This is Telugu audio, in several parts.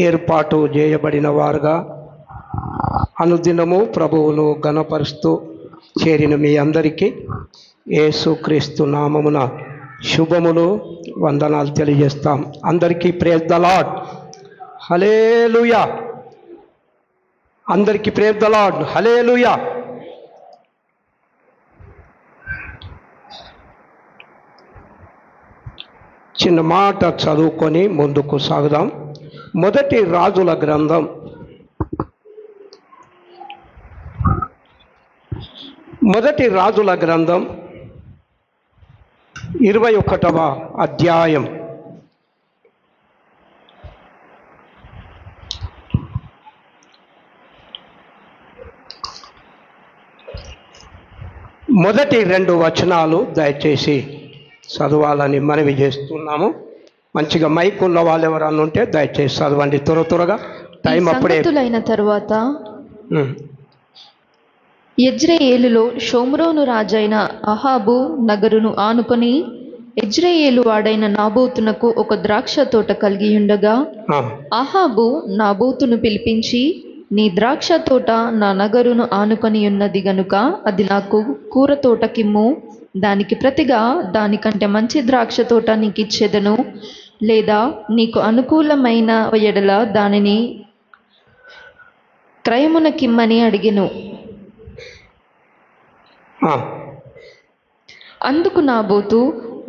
ఏర్పాటు చేయబడిన వారుగా అనుదినము ప్రభువును ఘనపరుస్తూ చేరిన మీ అందరికీ యేసుక్రీస్తు నామమున శుభములు వందనాలు తెలియజేస్తాం. అందరికీ ప్రైజ్ ద లార్డ్. హల్లెలూయా. అందరికీ ప్రైజ్ ద లార్డ్. హల్లెలూయా. చిన్న మాట చదువుకొని ముందుకు సాగుదాం. మొదటి రాజుల గ్రంథం 21వ అధ్యాయం. మొదటి 2 వచనాలు దయచేసి చదవాలని మనవి చేస్తున్నాము. మంచిగా మైక్ ఉన్న వాళ్ళు ఎవరన్నా ఉంటే దయచేసి చదవండి త్వరగా. టైం అప్పుడే. తరువాత యెజ్రెయేలులో షోమ్రోను రాజైన అహాబు నగరును ఆనుకొని యెజ్రెయేలు వాడైన నాబోతునకు ఒక ద్రాక్ష తోట కలిగి ఉండగా అహాబు నాబోతును పిలిపించి, నీ ద్రాక్ష తోట నా నగరును ఆనుకొని ఉన్నది గనుక అది నాకు కూర తోటకిమ్ము, దానికి ప్రతిగా దానికంటే మంచి ద్రాక్ష తోట నీకు ఇచ్చేదను, లేదా నీకు అనుకూలమైన ఎడల దానిని క్రయమునకిమ్మని అడిగెను. అందుకు నాబోతు,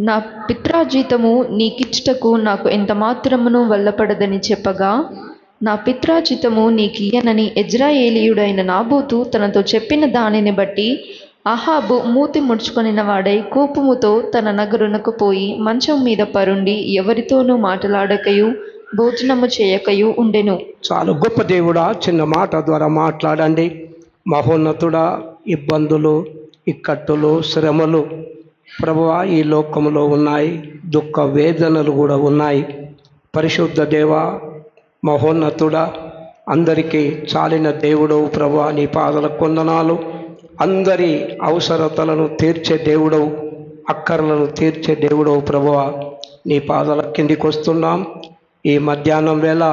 నా పిత్రాజీతము నీకిచ్చుటకు నాకు ఎంత మాత్రమును వల్లపడదని చెప్పగా, నా పిత్రాజితము నీకియ్యనని యెజ్రెయేలీయుడైన నాబోతు తనతో చెప్పిన దానిని బట్టి అహాబు మూతి ముడుచుకొనిన వాడై కోపముతో తన నగరునకు పోయి మంచం మీద పరుండి ఎవరితోనూ మాట్లాడకయు భోజనము చేయకయు ఉండెను. చాలు. గొప్ప దేవుడా, చిన్న మాట ద్వారా మాట్లాడండి. మహోన్నతుడా, ఇబ్బందులు, ఇక్కట్టులు, శ్రమలు ప్రభువా ఈ లోకములో ఉన్నాయి, దుఃఖ వేదనలు కూడా ఉన్నాయి. పరిశుద్ధ దేవా, మహోన్నతుడా, అందరికీ చాలిన దేవుడు ప్రభువా, నీ పాదల కొందనాలు. అందరి అవసరతలను తీర్చే దేవుడవు, అక్కర్లను తీర్చే దేవుడవు ప్రభువా, నీ పాదాల కిందికి వస్తున్నాం. ఈ మధ్యాహ్నం వేళ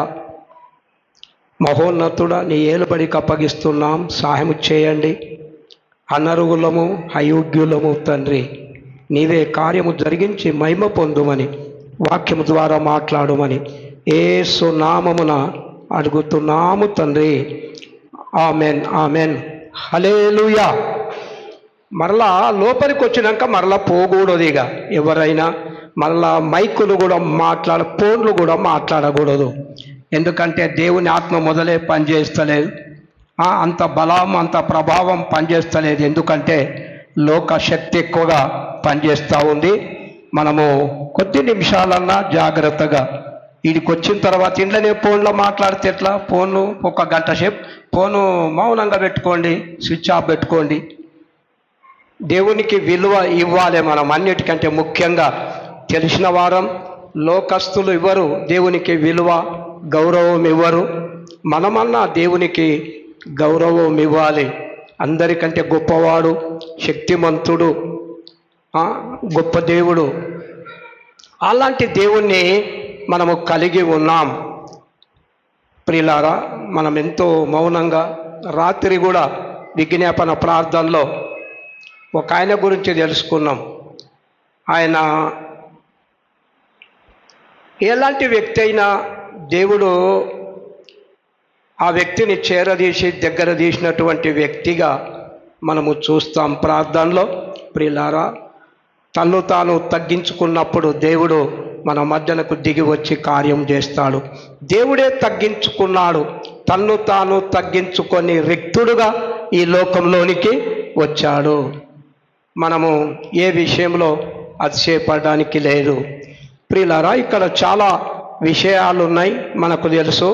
మహోన్నతుడా నీ ఏలుబడికి అప్పగిస్తున్నాం. సహాయం చేయండి. అనర్హులము, అయోగ్యులము తండ్రి, నీవే కార్యము జరిగించి మహిమ పొందుమని, వాక్యము ద్వారా మాట్లాడుమని యేసు నామమున అడుగుతున్నాము తండ్రి. Amen, amen. హల్లెలూయా. మరలా లోపలికి వచ్చినాక మరలా పోకూడదు. ఇక ఎవరైనా మరలా మైకులు కూడా ఫోన్లు కూడా మాట్లాడకూడదు. ఎందుకంటే దేవుని ఆత్మ మొదలే పనిచేస్తలేదు, అంత బలం అంత ప్రభావం పనిచేస్తలేదు. ఎందుకంటే లోక శక్తి ఎక్కువగా పనిచేస్తూ ఉంది. మనము కొద్ది నిమిషాలన్నా జాగ్రత్తగా వీడికి వచ్చిన తర్వాత ఇంట్లోనే ఫోన్లో మాట్లాడితే ఎట్లా? ఫోను ఒక గంట సేపు ఫోను మౌనంగా పెట్టుకోండి, స్విచ్ ఆఫ్ పెట్టుకోండి. దేవునికి విలువ ఇవ్వాలి. మనం అన్నిటికంటే ముఖ్యంగా తెలిసిన వారం లోకస్తులు ఇవ్వరు, దేవునికి విలువ గౌరవం ఇవ్వరు. మనమన్నా దేవునికి గౌరవం ఇవ్వాలి. అందరికంటే గొప్పవాడు, శక్తిమంతుడు, గొప్ప దేవుడు. అలాంటి దేవుణ్ణి మనము కలిగి ఉన్నాం. ప్రియులారా, మనం ఎంతో మౌనంగా రాత్రి కూడా విజ్ఞాపన ప్రార్థనలో ఒక ఆయన గురించి తెలుసుకున్నాం. ఆయన ఎలాంటి వ్యక్తి అయినా దేవుడు ఆ వ్యక్తిని చేరదీసి దగ్గర తీసినటువంటి వ్యక్తిగా మనము చూస్తాం ప్రార్థనలో. ప్రియులారా, తన్ను తాను తగ్గించుకున్నప్పుడు దేవుడు మన మధ్యనకు దిగి వచ్చి కార్యం చేస్తాడు. దేవుడే తగ్గించుకున్నాడు, తన్ను తాను తగ్గించుకొని రిక్తుడుగా ఈ లోకంలోనికి వచ్చాడు. మనము ఏ విషయంలో అతిశయపడడానికి లేదు. ప్రియులారా, ఇక్కడ చాలా విషయాలు ఉన్నాయి. మనకు తెలుసు,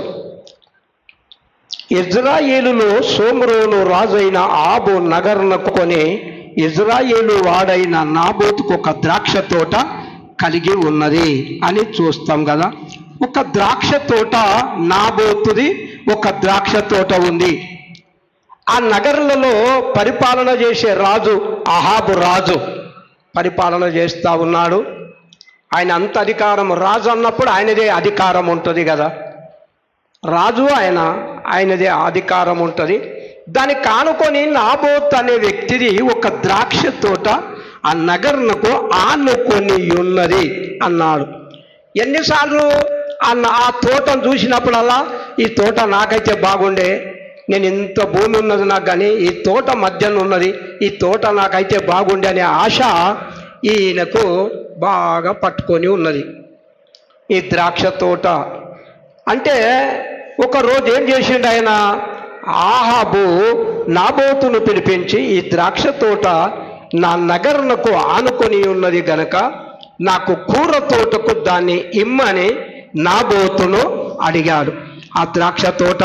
ఇజ్రాయేలులో షోమ్రోను రాజైన ఆబు నగరునకు కొని ఇజ్రాయేలు వాడైన నాబోతుకు ఒక ద్రాక్ష తోట కలిగి ఉన్నది అని చూస్తాం కదా. ఒక ద్రాక్ష తోట నాబోతుది, ఒక ద్రాక్ష తోట ఉంది. ఆ నగరులలో పరిపాలన చేసే రాజు అహాబు రాజు పరిపాలన చేస్తూ ఉన్నాడు. ఆయన అంత అధికారం, రాజు అన్నప్పుడు ఆయనదే అధికారం ఉంటుంది కదా. రాజు ఆయనదే అధికారం ఉంటుంది. దాన్ని కానుకొని నాబోత్ అనే వ్యక్తిది ఒక ద్రాక్ష తోట ఆ నగరునకు ఆనుకొని ఉన్నది అన్నాడు. ఎన్నిసార్లు ఆ తోటను చూసినప్పుడల్లా ఈ తోట నాకైతే బాగుండే, నేను ఇంత భూమి ఉన్నది నాకు, కానీ ఈ తోట మధ్యన ఉన్నది, ఈ తోట నాకైతే బాగుండే అనే ఆశ ఈయనకు బాగా పట్టుకొని ఉన్నది. ఈ ద్రాక్ష తోట అంటే ఒకరోజు ఏం చేసిండు ఆయన, ఆహాబు నాబోతును పిలిపించి ఈ ద్రాక్ష తోట నా నగరునకు ఆనుకొని ఉన్నది గనక నాకు కూర తోటకు దాన్ని ఇమ్మని నాబోతును అడిగాడు. ఆ ద్రాక్ష తోట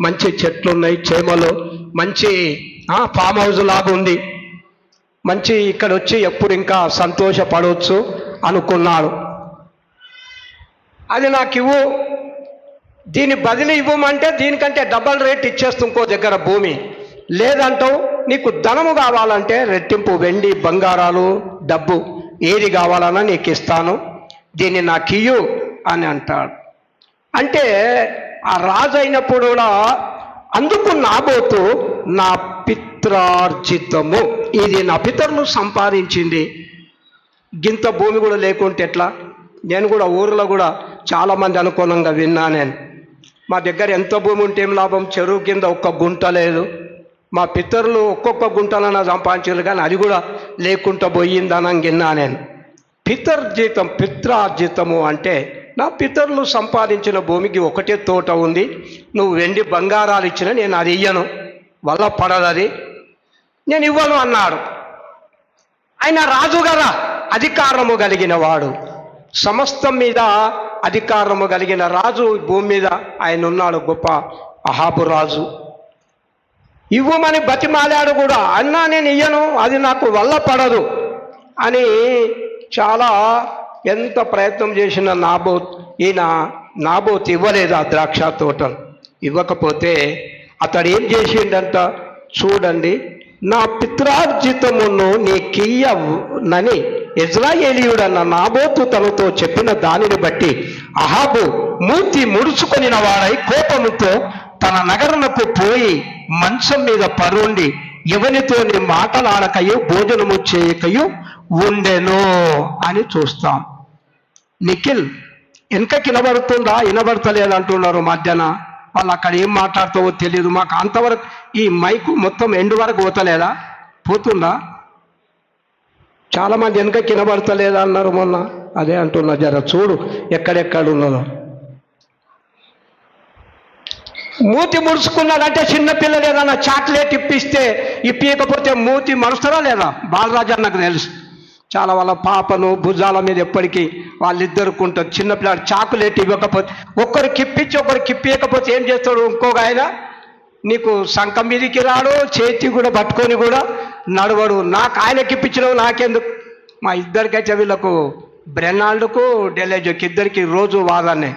మంచి చెట్లున్నాయి, చేమలు, మంచి ఫామ్ హౌస్ లాగా ఉంది, మంచి ఇక్కడ వచ్చి ఎప్పుడు ఇంకా సంతోషపడవచ్చు అనుకున్నాడు. అది నాకు ఇవ్వు, దీని బదిలీ ఇవ్వమంటే దీనికంటే డబల్ రేట్ ఇచ్చేస్తూ ఇంకో దగ్గర భూమి, లేదంటావు నీకు ధనము కావాలంటే రెట్టింపు వెండి బంగారాలు డబ్బు ఏది కావాలన్నా నీకు ఇస్తాను, దీన్ని నాకు ఇయ్యు అని అంటాడు. అంటే ఆ రాజు అయినప్పుడు కూడా అందుకు నాబోతు నా పిత్రార్జితము, ఇది నా పితరులు సంపాదించింది, గింత భూమి కూడా లేకుంటే ఎట్లా. నేను కూడా ఊరిలో కూడా చాలామంది అనుకోనంగా విన్నా, నేను మా దగ్గర ఎంత భూమి ఉంటే ఏం లాభం, చెరువు కింద ఒక్క గుంట లేదు, మా పితరులు ఒక్కొక్క గుంటలన్నా సంపాదించారు కానీ అది కూడా లేకుండా పోయిందని విన్నా నేను. పిత్రార్జితము అంటే నా పితరులు సంపాదించిన భూమికి ఒకటే తోట ఉంది, నువ్వు వెండి బంగారాలు ఇచ్చినా నేను అది ఇయ్యను, వల్ల పడదది, నేను ఇవ్వను అన్నాడు. ఆయన రాజు కదా, అధికారము కలిగిన వాడు, సమస్తం మీద అధికారము కలిగిన రాజు భూమి మీద ఆయన ఉన్నాడు, గొప్ప అహాబు రాజు. ఇవ్వమని బతిమాలాడు కూడా, అన్నా నేను ఇయ్యను, అది నాకు వల్ల పడదు అని చాలా ఎంత ప్రయత్నం చేసిన నాబోత్ ఇవ్వలేదు ఆ ద్రాక్ష తోటను. ఇవ్వకపోతే అతడు ఏం చేసిండంట చూడండి, నా పిత్రార్జితమును నీకియ్యనని ఇజ్రాయేలీయుడన్న నాబోతు తనతో చెప్పిన దానిని బట్టి అహాబు మూతి ముడుచుకొనిన వాడై కోపముతో తన నగరునకు పోయి మంచం మీద పరుండి ఎవరితో మాటలాడకయు భోజనము చేయకయు ఉండెను అని చూస్తాం. నిఖిల్ వెనకకి వినబడుతుందా వినబడతలేదంటున్నారు మధ్యాహ్న, వాళ్ళు అక్కడ ఏం మాట్లాడుతావో తెలియదు మాకు. అంతవరకు ఈ మైకు మొత్తం ఎండు వరకు పోతలేదా, పోతుందా? చాలామంది వెనకకి వినబడతలేదా అన్నారు మొన్న, అదే అంటున్నా, జర చూడు ఎక్కడెక్కడ ఉన్నదో. మూతి ముడుచుకున్నాడంటే చిన్నపిల్లలు ఏదన్నా చాక్లెట్ ఇప్పియకపోతే మూతి మరుస్తారా లేదా? బాలరాజు నాకు తెలుసు, చాలా వాళ్ళ పాపను భుజాల మీద ఎప్పటికీ వాళ్ళిద్దరికి ఉంటుంది. చిన్నపిల్లాడు చాక్లెట్ ఇవ్వకపోతే, ఒకరికి ఇప్పియకపోతే ఏం చేస్తాడు ఇంకొక ఆయన, నీకు సంఖం మీదికి రాడు, చేతి కూడా పట్టుకొని కూడా నడవడు. నాకు ఆయనకి ఇప్పించడం నాకెందుకు? మా ఇద్దరికైతే వీళ్ళకు బ్రెనాల్డ్కు డెలేజోకి ఇద్దరికి రోజు వాదాన్ని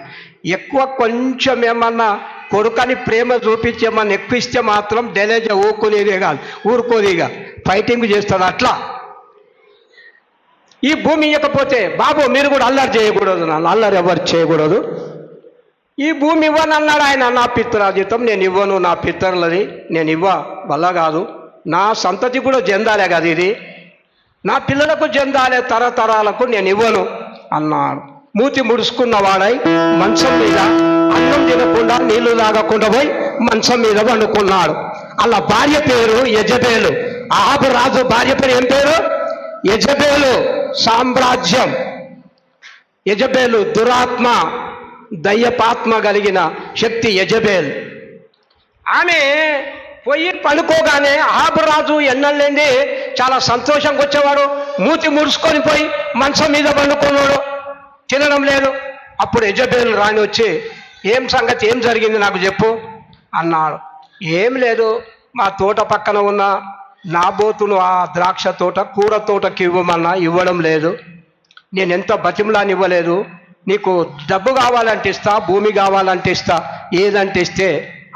ఎక్కువ. కొంచెం ఏమన్నా కొడుకని ప్రేమ చూపించి ఏమన్నా ఎక్కువ ఇస్తే మాత్రం డెలేజో ఊరుకునేదే కాదు, ఊరుకోదిగా ఫైటింగ్ చేస్తాడు. అట్లా ఈ భూమి ఇవ్వకపోతే బాబు మీరు కూడా అల్లరి చేయకూడదు, నన్ను అల్లరి ఎవరు చేయకూడదు, ఈ భూమి ఇవ్వను అన్నాడు ఆయన. నా పిత్రార్జితం నేను ఇవ్వను, నా పితరులది నేను వల్ల కాదు, నా సంతతి కూడా చెందాలే కదా, ఇది నా పిల్లలకు చెందాలే తరతరాలకు, నేను ఇవ్వను అన్నాడు. మూతి ముడుచుకున్న వాడై మంచం మీద అన్నం తినకుండా నీళ్లు తాగకుండా పోయి మంచం మీద వండుకున్నాడు. అలా భార్య పేరు యెజబేలు. అహాబు రాజు భార్య పేరు ఏం పేరు? యెజబేలు. సామ్రాజ్యం. యెజబేలు దురాత్మ, దయ్యపాత్మ కలిగిన శక్తి యెజబేల్. ఆమె పోయి పడుకోగానే అహాబు రాజు ఎన్నెళ్ళేంది చాలా సంతోషంగా వచ్చేవాడు, మూతి ముడుచుకొని పోయి మంచం మీద పండుకున్నాడు, తినడం లేదు. అప్పుడు యెజబేలు రాని వచ్చి ఏం సంగతి, ఏం జరిగింది నాకు చెప్పు అన్నాడు. ఏం లేదు, మా తోట పక్కన ఉన్న నాబోతును ఆ ద్రాక్ష తోట కూర తోటకి ఇవ్వమన్నా ఇవ్వడం లేదు, నేను ఎంత బతిమలాని ఇవ్వలేదు, నీకు డబ్బు కావాలంటే ఇస్తా, భూమి కావాలంటే ఇస్తా, ఏదంటే ఇస్తే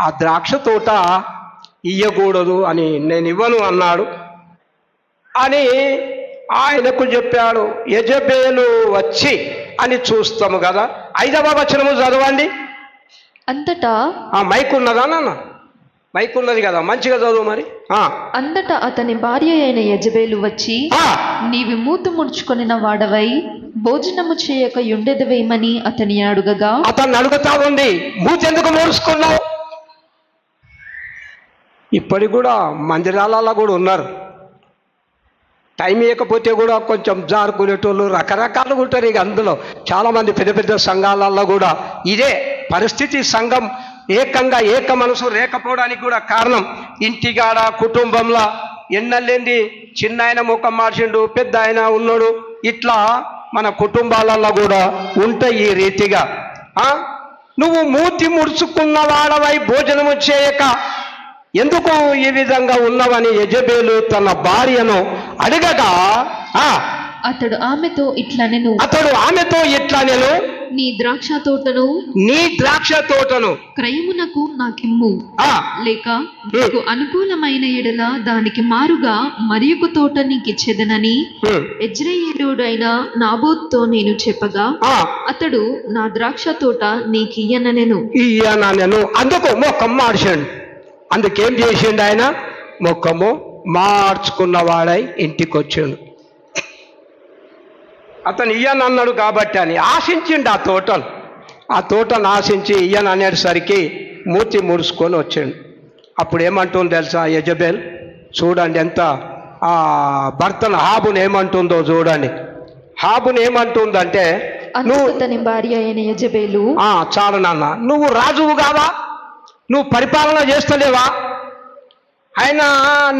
ఆ ద్రాక్ష తోట ఇయ్యకూడదు అని నేను ఇవ్వను అన్నాడు అని ఆయనకు చెప్పాడు. యెజబేలు వచ్చి అని చూస్తాము కదా. 5వ వచనము చదవండి. అంతటా మైక్ ఉన్నదా నాన్న? మైక్ ఉన్నది కదా, మంచిగా చదువు మరి. అంతటా అతని భార్య అయిన యెజబేలు వచ్చి, నీవి మూతు ముడుచుకొనిన వాడవై భోజనము చేయక యుండెదవేమని అతని అడుగగా, అతన్ని అడుగుతా ఉంది, మూతెందుకు మూడుచుకున్నావు? ఇప్పటికి కూడా మందిరాలలో కూడా ఉన్నారు, టైం ఇవ్వకపోతే కూడా కొంచెం జారుకునేటోళ్ళు రకరకాలుగా ఉంటారు. ఇక అందులో చాలామంది పెద్ద పెద్ద సంఘాలలో కూడా ఇదే పరిస్థితి. సంఘం ఏకంగా ఏక మనసు లేకపోవడానికి కూడా కారణం ఇంటికాడ కుటుంబంలో ఎన్నెళ్ళింది, చిన్న ఆయన ముఖం మార్చిండు, పెద్ద ఆయన ఉన్నాడు, ఇట్లా మన కుటుంబాలలో కూడా ఉంటాయి ఈ రీతిగా. నువ్వు మూతి ముడుచుకున్న వాడవై భోజనము చేయక ఎందుకు ఈ విధంగా ఉన్నవని యెజబేలు తన భార్యను అడగగా, అతడు ఆమెతో ఇట్లా నేను నీ ద్రాక్ష తోటను క్రయమునకు నాకిమ్ము, లేక నీకు అనుకూలమైన ఎడల దానికి మారుగా మరి ఒక తోట నీకిచ్చేదనని యెజ్రెయేలుడైన నాబోతుతో నేను చెప్పగా, అతడు నా ద్రాక్ష తోట నీకియ్యననెను. అందుకు మొక్కం మార్చాడు. అందుకేం చేసిండు ఆయన? మొక్కము మార్చుకున్నవాడై ఇంటికి వచ్చాడు. అతను ఇయ్యనన్నాడు కాబట్టి అని ఆశించిండు ఆ తోటను ఆశించి ఇయ్యను అనేసరికి మూతి ముడుచుకొని వచ్చాడు. అప్పుడు ఏమంటుంది తెలుసా యెజబేల్? చూడండి ఎంత ఆ భర్తను హాబును ఏమంటుందో చూడండి. హాబును ఏమంటుందంటే, నువ్వు తన భార్య అయిన యెజబేలు, చాలు నాన్న, నువ్వు రాజువు కావా? నువ్వు పరిపాలన చేస్తలేవా? అయినా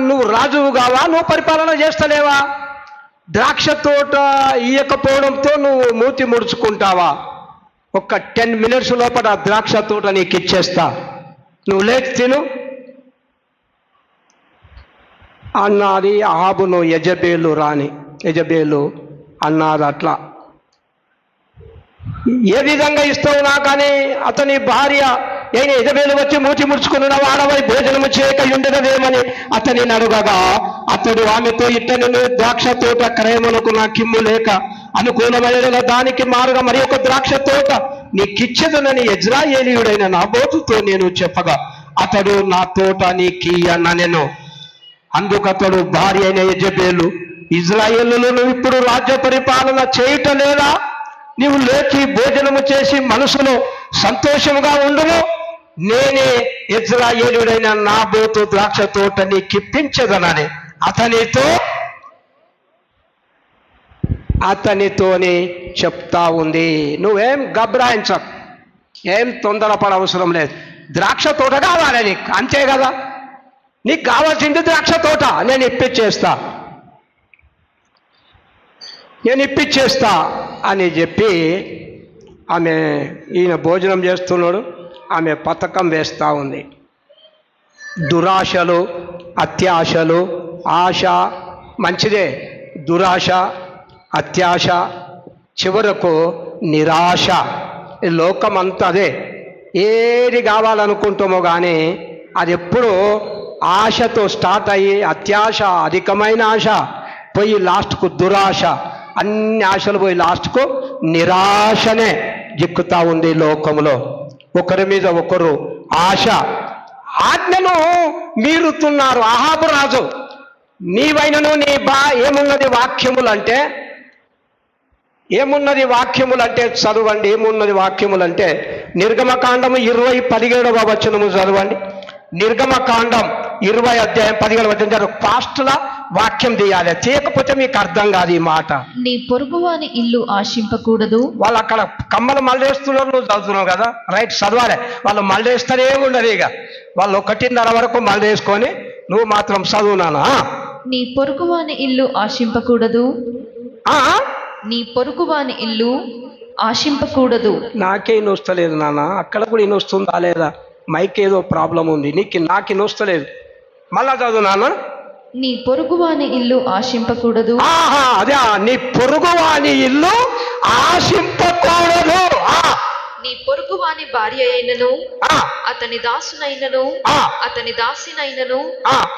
నువ్వు రాజువు కావా? నువ్వు పరిపాలన చేస్తలేవా? ద్రాక్ష తోట ఇయ్యకపోవడంతో నువ్వు మూతి ముడుచుకుంటావా? ఒక్క 10 minutes లోపల ద్రాక్ష తోట నీకు ఇచ్చేస్తా, నువ్వు లేచి తిను అన్నది ఆహాబును యెజబేలు అన్నది. అట్లా ఏ విధంగా ఇస్తావు నాకని అతని భార్య అయిన యెజబేలు వచ్చి మూతి ముడుచుకున్న వాడవై భోజనము చేయక ఉండేదేమని అతని అడుగగా, అతడు ఆమెతో ఇట్టను ద్రాక్ష తోట క్రయమునకు నా కిమ్ము లేక అనుకూలమైన దానికి మారుగా మరి ఒక ద్రాక్ష తోట నీకిచ్చదనని యెజ్రెయేలీయుడైన నాబోతుతో నేను చెప్పగా, అతడు నా తోట నీకియ్యనెను. అందుకతడు భార్య అయిన యెజబేలు, ఇశ్రాయేలులో నువ్వు ఇప్పుడు రాజ్య పరిపాలన చేయటం లేదా? నీవు లేచి భోజనము చేసి మనసులో సంతోషంగా ఉండును, నేనే యెజ్రెయేలీయుడైన నాబోతు ద్రాక్ష తోట నీకిప్పించదనని అతనితోనే చెప్తా ఉంది. నువ్వేం గబ్రాయించకు, ఏం తొందరపడ అవసరం లేదు. ద్రాక్ష తోట కావాలి నీకు, అంతే కదా. నీకు కావాల్సింది ద్రాక్ష తోట, నేను ఇప్పించేస్తా అని చెప్పి ఈయన భోజనం చేస్తున్నాడు, ఆమె పథకం వేస్తూ ఉంది. దురాశలు, అత్యాశలు, ఆశ మంచిదే, దురాశ, అత్యాశ, చివరకు నిరాశ. ఈ లోకం అంతా అదే. ఏది కావాలనుకుంటామో కానీ అది ఎప్పుడూ ఆశతో స్టార్ట్ అయ్యి అత్యాశ, అధికమైన ఆశ పోయి లాస్ట్కు దురాశ, అన్ని ఆశలు పోయి లాస్ట్కు నిరాశనే జిక్కుతా ఉంది లోకంలో. ఒకరి మీద ఒకరు ఆజ్ఞను మీరుతున్నారు. అహాబు రాజు, నీవైనను నీ ఏమున్నది వాక్యములంటే చదవండి. ఏమున్నది వాక్యములంటే నిర్గమకాండము 20:17 వచనము చదవండి. నిర్గమకాండం 20 అధ్యాయం 17 వచనం ఫాస్ట్లా వాక్యం తీయాలి, చేయకపోతే మీకు అర్థం కాదు ఈ మాట. నీ పొరుగువాని ఇల్లు ఆశింపకూడదు. వాళ్ళు అక్కడ కమ్మలు మళ్ళేస్తున్నారు, నువ్వు చదువుతున్నావు కదా, రైట్, చదవాలి. వాళ్ళు మళ్ళేస్తూనే ఉండదు. ఇక వాళ్ళు 1:30 వరకు మళ్ళేసుకొని నువ్వు మాత్రం చదువునానా. నీ పొరుగువాని ఇల్లు ఆశింపకూడదు. నీ పొరుగువాని ఇల్లు ఆశింపకూడదు. నాకే నొస్తలేదు నాన్న, అక్కడ కూడా ఇనొస్తుందా లేదా? మైక్ ఏదో ప్రాబ్లం ఉంది, నాకు ఇనొస్తలేదు. మళ్ళా చదువు నాన్న. నీ పొరుగువాని ఇల్లు ఆశింపకూడదు. అదే, నీ పొరుగువాని ఇల్లు ఆశింపకూడదు. నీ పొరుగువాని భార్య అయినను, అతని దాసునైనను, అతని దాసినైనను,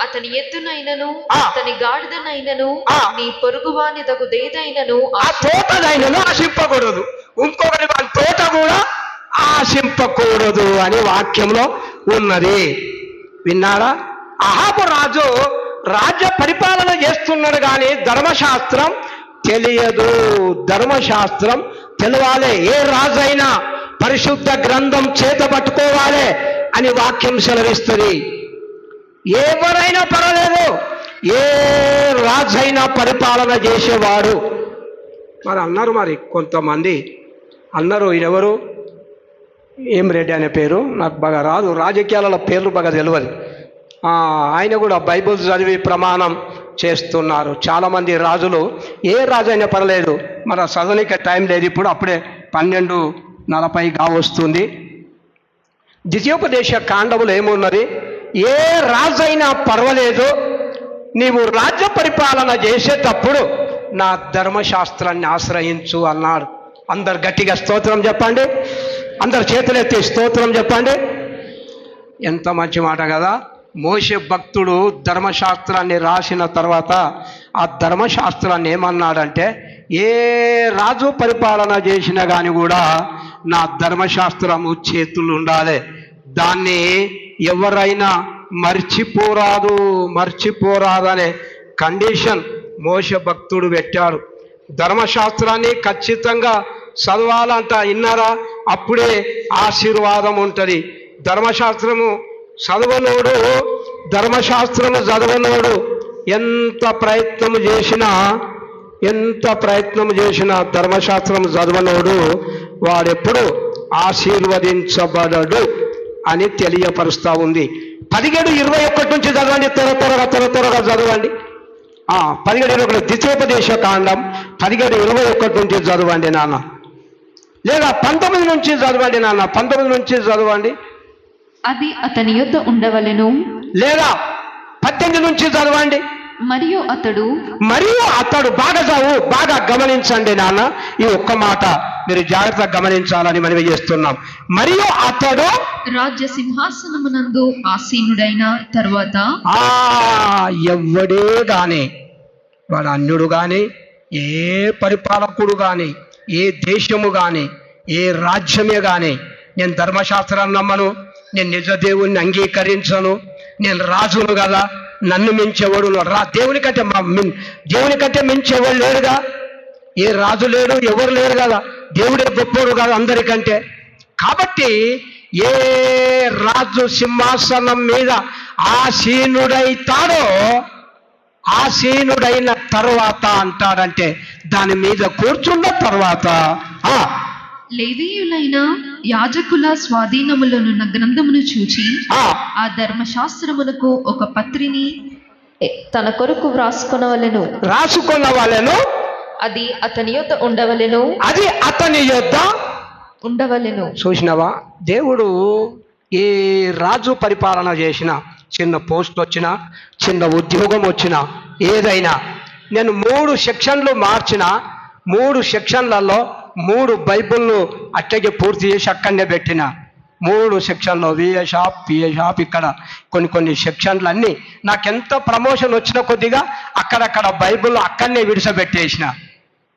అతని ఎద్దునైనను, అతని గాడిదనైనను, నీ పొరుగువాని తగుదేదైనను తోటనైనను ఆశింపకూడదు. ఇంకొకటి వాళ్ళ తోట కూడా ఆశింపకూడదు అని వాక్యంలో ఉన్నది. విన్నారా? అహాబు రాజు రాజ్య పరిపాలన చేస్తున్నాడు, కానీ ధర్మశాస్త్రం తెలియదు. ధర్మశాస్త్రం తెలవాలి. ఏ రాజైనా పరిశుద్ధ గ్రంథం చేత పట్టుకోవాలి అని వాక్యం సెలవిస్తుంది. ఎవరైనా పర్వాలేదు, ఏ రాజైనా పరిపాలన చేసేవాడు. మరి అన్నారు, మరి కొంతమంది అన్నారు, ఎవరు ఏం రెడ్డి అనే పేరు నాకు బాగా రాదు, రాజకీయాలలో పేర్లు బాగా తెలియదు. ఆయన కూడా బైబిల్ చదివి ప్రమాణం చేస్తున్నారు. చాలామంది రాజులు, ఏ రాజు అయినా పర్లేదు, మరి చదవనికే టైం లేదు ఇప్పుడు, అప్పుడే 12:40 కావస్తుంది. ద్వితీయోపదేశ కాండములు ఏమున్నది, ఏ రాజైనా పర్వాలేదు, నీవు రాజ్య పరిపాలన చేసేటప్పుడు నా ధర్మశాస్త్రాన్ని ఆశ్రయించు అన్నాడు. అందరు గట్టిగా స్తోత్రం చెప్పండి. అందరు చేతులెత్తి స్తోత్రం చెప్పండి. ఎంత మంచి మాట కదా. మోషే భక్తుడు ధర్మశాస్త్రాన్ని రాసిన తర్వాత ఆ ధర్మశాస్త్రాన్ని ఏమన్నాడంటే, ఏ రాజు పరిపాలన చేసినా కానీ కూడా నా ధర్మశాస్త్రము చేతులు ఉండాలి, దాన్ని ఎవరైనా మర్చిపోరాదనే కండిషన్ మోషే భక్తుడు పెట్టాడు. ధర్మశాస్త్రాన్ని ఖచ్చితంగా చదవాలంట. విన్నారా? అప్పుడే ఆశీర్వాదం ఉంటుంది. ధర్మశాస్త్రము చదవనోడు ఎంత ప్రయత్నం చేసినా ధర్మశాస్త్రం చదవనోడు వాడెప్పుడు ఆశీర్వదించబడడు అని తెలియపరుస్తూ ఉంది. 17:21 నుంచి చదవండి, త్వరగా చదవండి. 17:21 ద్వితీయోపదేశ కాండం 17:21 నుంచి చదవండి నాన్న, లేదా 19 నుంచి చదవండి నాన్న, 19 నుంచి చదవండి. అది అతని యొద్ద ఉండవలెను, లేదా 18 నుంచి చదవండి. మరియు అతడు బాగా గమనించండి నాన్న, ఈ ఒక్క మాట మీరు జాగ్రత్తగా గమనించాలని మనవి చేస్తున్నాం. మరియు అతడు రాజ్య సింహాసనమునందు ఆసీనుడైన తర్వాత, ఎవ్వడే గాని, వాడు అన్యుడు గాని, ఏ పరిపాలకుడు గాని, ఏ దేశము గాని, ఏ రాజ్యమే గాని, నేను ధర్మశాస్త్రాన్ని నమ్మను, నేను నిజ దేవుణ్ణి అంగీకరించను, నేను రాజును కదా, నన్ను మించేవాడు దేవుని కంటే మించేవాడు లేడుగా, ఏ రాజు లేడు, ఎవరు లేరు కదా, దేవుడే గొప్పవాడు కదా అందరికంటే. కాబట్టి ఏ రాజు సింహాసనం మీద ఆసీనుడైన తర్వాత అంటాడంటే దాని మీద కూర్చున్న తర్వాత లేవీయులైన యాజకుల స్వాధీనములోనున్న గ్రంథమును చూచి ఆ ధర్మశాస్త్రమునకు ఒక పత్రిని తన కొరకు రాసుకొనవలెను. అది అతని యొద్ద ఉండవలెను. చూసినవా? దేవుడు ఏ రాజు పరిపాలన చేసినా, చిన్న పోస్ట్ వచ్చినా, చిన్న ఉద్యోగం వచ్చినా, ఏదైనా, నేను 3 సెక్షన్లు మార్చిన, 3 సెక్షన్లలో 3 బైబిల్ను అట్టగే పూర్తి చేసి అక్కడనే పెట్టిన. 3 సెక్షన్లో పిఎషాప్ ఇక్కడ కొన్ని సెక్షన్లు అన్నీ నాకెంత ప్రమోషన్ వచ్చిన కొద్దిగా అక్కడక్కడ బైబిల్ అక్కడనే విడిసబెట్టేసిన.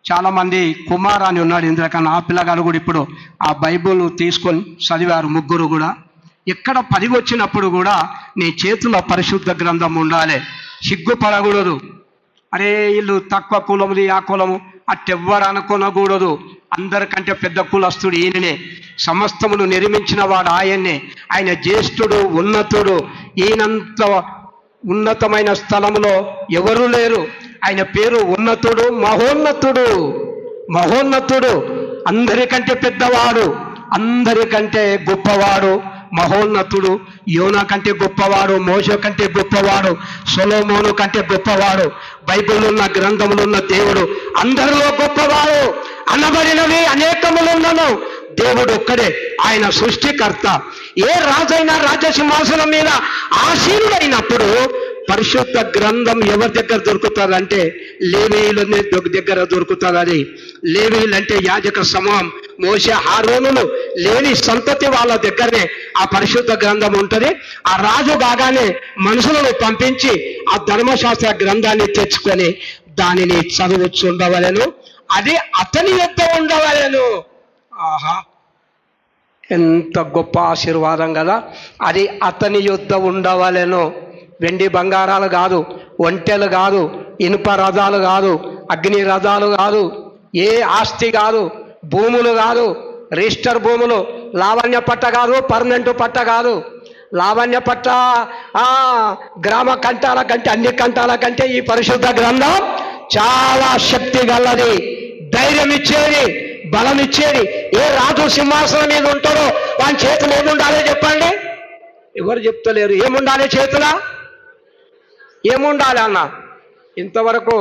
చాలామంది కుమార్ అని ఉన్నాడు ఇంద్రకన్నా, ఆ పిల్లగాడు కూడా ఇప్పుడు ఆ బైబిల్ తీసుకొని చదివారు, 3 కూడా. ఎక్కడ 10 వచ్చినప్పుడు కూడా నీ చేతిలో పరిశుద్ధ గ్రంథం ఉండాలి, సిగ్గుపడకూడదు. అరే వీళ్ళు తక్కువ కులముది, ఆ కులము అట్టెవ్వరు అనుకోనకూడదు. అందరికంటే పెద్ద కులస్తుడు ఈయననే, సమస్తమును నిర్మించిన వాడు ఆయన్నే, ఆయన జ్యేష్ఠుడు, ఉన్నతుడు. ఈయనంత ఉన్నతమైన స్థలంలో ఎవరూ లేరు. ఆయన పేరు ఉన్నతుడు, మహోన్నతుడు, అందరికంటే పెద్దవాడు, అందరికంటే గొప్పవాడు, మహోన్నతుడు. యోనా కంటే గొప్పవాడు, మోషే కంటే గొప్పవాడు, సొలొమోను కంటే గొప్పవాడు, బైబిల్ ఉన్న గ్రంథములున్న దేవుడు అందరిలో గొప్పవాడు. అనబడినవి అనేకములున్నను, దేవుడు ఒక్కడే, ఆయన సృష్టికర్త. ఏ రాజైనా రాజసింహాసనం మీద ఆసీనుడైనప్పుడు పరిశుద్ధ గ్రంథం ఎవరి దగ్గర దొరుకుతుందంటే లేవీయుల దగ్గర దొరుకుతుందని. లేవీయులు అంటే యాజక సమూహం, మోషే హారోనులు, లేవి సంతతి వాళ్ళ దగ్గరనే ఆ పరిశుద్ధ గ్రంథం ఉంటుంది. ఆ రాజు బాగానే మనుషులను పంపించి ఆ ధర్మశాస్త్ర గ్రంథాన్ని తెచ్చుకొని దానిని చదువుచుండవలెను, అది అతని యొద్ద ఉండవలెను. ఆహా, ఎంత గొప్ప ఆశీర్వాదం కదా. అది అతని యుద్ధ ఉండవలెను. వెండి బంగారాలు కాదు, ఒంటెలు కాదు, ఇనుప రథాలు కాదు, అగ్ని రథాలు కాదు, ఏ ఆస్తి కాదు, భూములు కాదు, రిజిస్టర్ భూములు, లావణ్య పట్ట కాదు, పర్మనెంట్ పట్ట కాదు. లావణ్య పట్ట గ్రామ కంఠాల కంటే, అన్ని కంఠాల కంటే ఈ పరిశుద్ధ గ్రంథం చాలా శక్తి గలది, ధైర్యం ఇచ్చేది, బలం ఇచ్చేది. ఏ రాజు సింహాసనం మీద ఉంటాడో వాని చేతులు ఏముండాలి చెప్పండి? ఎవరు చెప్తలేరు. ఏముండాలి చేతులా? ఏముండాలి అన్న? ఇంతవరకు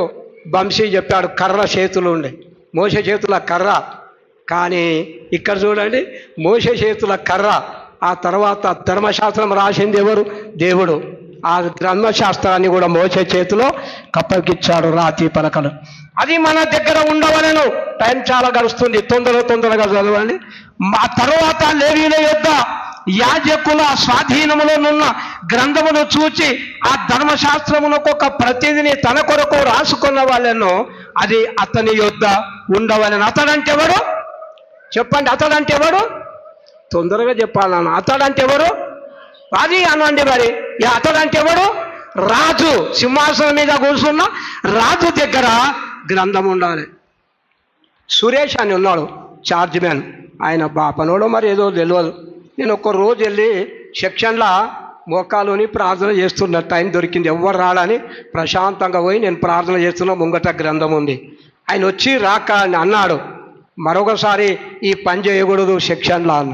వంశీ చెప్పాడు కర్ర చేతులు ఉండే, మోసే చేతుల కర్ర. కానీ ఇక్కడ చూడండి, మోసే చేతుల కర్ర. ఆ తర్వాత ధర్మశాస్త్రం రాసింది ఎవరు? దేవుడు. ఆ ధర్మశాస్త్రాన్ని కూడా మోసే చేతిలో కప్పకిచ్చాడు, రాతి పలకలు. అది మన దగ్గర ఉండవలెను. టైం చాలా గడుస్తుంది, తొందరగా చదవండి. ఆ తర్వాత లేవీయుల యొద్ద యాజకుల స్వాధీనములోనున్న గ్రంథమును చూచి ఆ ధర్మశాస్త్రమునకు ఒక ప్రతినిధిని తన కొరకు రాసుకున్న వాళ్ళను అది అతని యొద్ద ఉండవలెను. అతడంటే ఎవరు చెప్పండి? అతడంటే ఎవరు? తొందరగా చెప్పాలన్న. అతడంటే ఎవరు? అది అనండి మరి. అతడంటే ఎవరు? రాజు. సింహాసనం మీద కూర్చున్న రాజు దగ్గర గ్రంథం ఉండాలి. సురేష్ అని ఉన్నాడు, చార్జ్ మ్యాన్. ఆయన బాపనోడో మరి ఏదో తెలియదు. నేను ఒక్క రోజు వెళ్ళి సెక్షన్లో మోకాలుని ప్రార్థన చేస్తున్న టైం దొరికింది, ఎవ్వరు రాడని ప్రశాంతంగా పోయి నేను ప్రార్థన చేస్తున్న. ముంగట గ్రంథం ఉంది. ఆయన వచ్చి రాక అన్నాడు, మరొకసారి ఈ పని చేయకూడదు సెక్షన్లో అన్న,